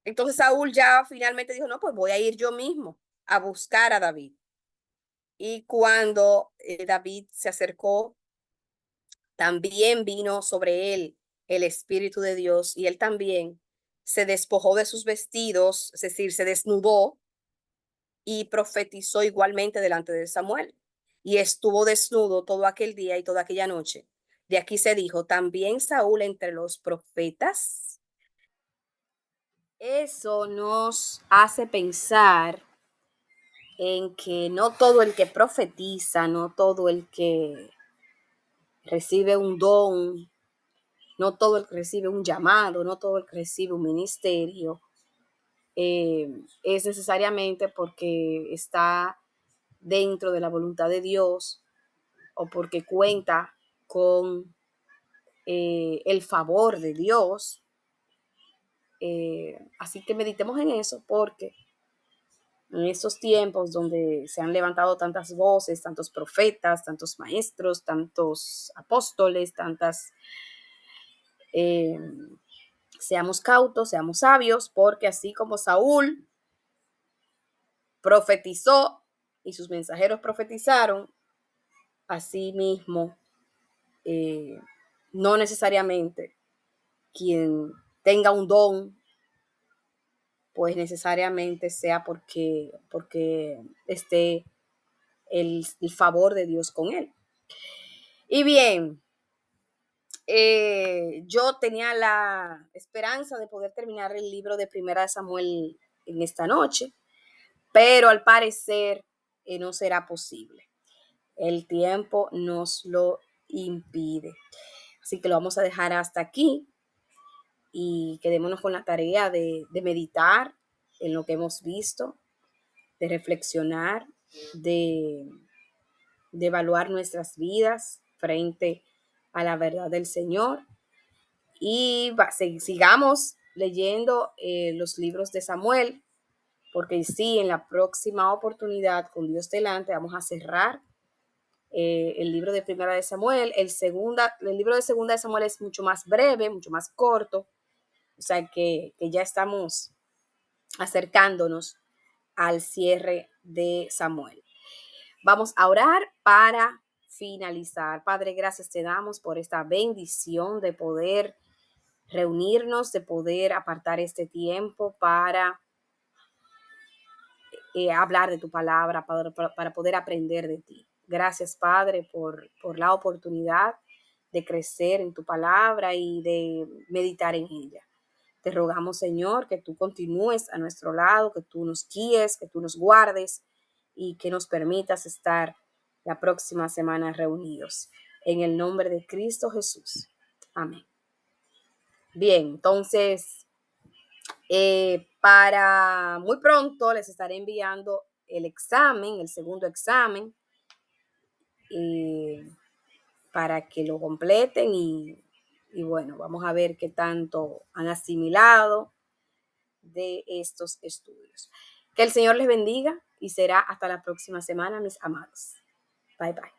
Entonces Saúl ya finalmente dijo, no, pues voy a ir yo mismo a buscar a David. Y cuando David se acercó, también vino sobre él el Espíritu de Dios y él también se despojó de sus vestidos, es decir, se desnudó y profetizó igualmente delante de Samuel. Y estuvo desnudo todo aquel día y toda aquella noche. De aquí se dijo, también Saúl entre los profetas. Eso nos hace pensar en que no todo el que profetiza, no todo el que recibe un don, no todo el que recibe un llamado, no todo el que recibe un ministerio, es necesariamente porque está dentro de la voluntad de Dios o porque cuenta con el favor de Dios. Así que meditemos en eso porque en estos tiempos donde se han levantado tantas voces, tantos profetas, tantos maestros, tantos apóstoles, eh, seamos cautos, seamos sabios, porque así como Saúl profetizó y sus mensajeros profetizaron, así mismo no necesariamente quien tenga un don, pues necesariamente sea porque esté el favor de Dios con él. Y bien, yo tenía la esperanza de poder terminar el libro de Primera de Samuel en esta noche, pero al parecer no será posible. El tiempo nos lo impide. Así que lo vamos a dejar hasta aquí y quedémonos con la tarea de meditar en lo que hemos visto, de reflexionar, de evaluar nuestras vidas frente a la verdad del Señor y sigamos leyendo los libros de Samuel, porque sí, en la próxima oportunidad, con Dios delante, vamos a cerrar el libro de Primera de Samuel. El libro de Segunda de Samuel es mucho más breve, mucho más corto, o sea que ya estamos acercándonos al cierre de Samuel. Vamos a orar para finalizar. Padre, gracias te damos por esta bendición de poder reunirnos, de poder apartar este tiempo para hablar de tu palabra, para poder aprender de ti. Gracias, Padre, por la oportunidad de crecer en tu palabra y de meditar en ella. Te rogamos, Señor, que tú continúes a nuestro lado, que tú nos guíes, que tú nos guardes y que nos permitas estar la próxima semana reunidos. En el nombre de Cristo Jesús. Amén. Bien, entonces, para muy pronto les estaré enviando el examen, el segundo examen, para que lo completen y bueno, vamos a ver qué tanto han asimilado de estos estudios. Que el Señor les bendiga y será hasta la próxima semana, mis amados. Bye, bye.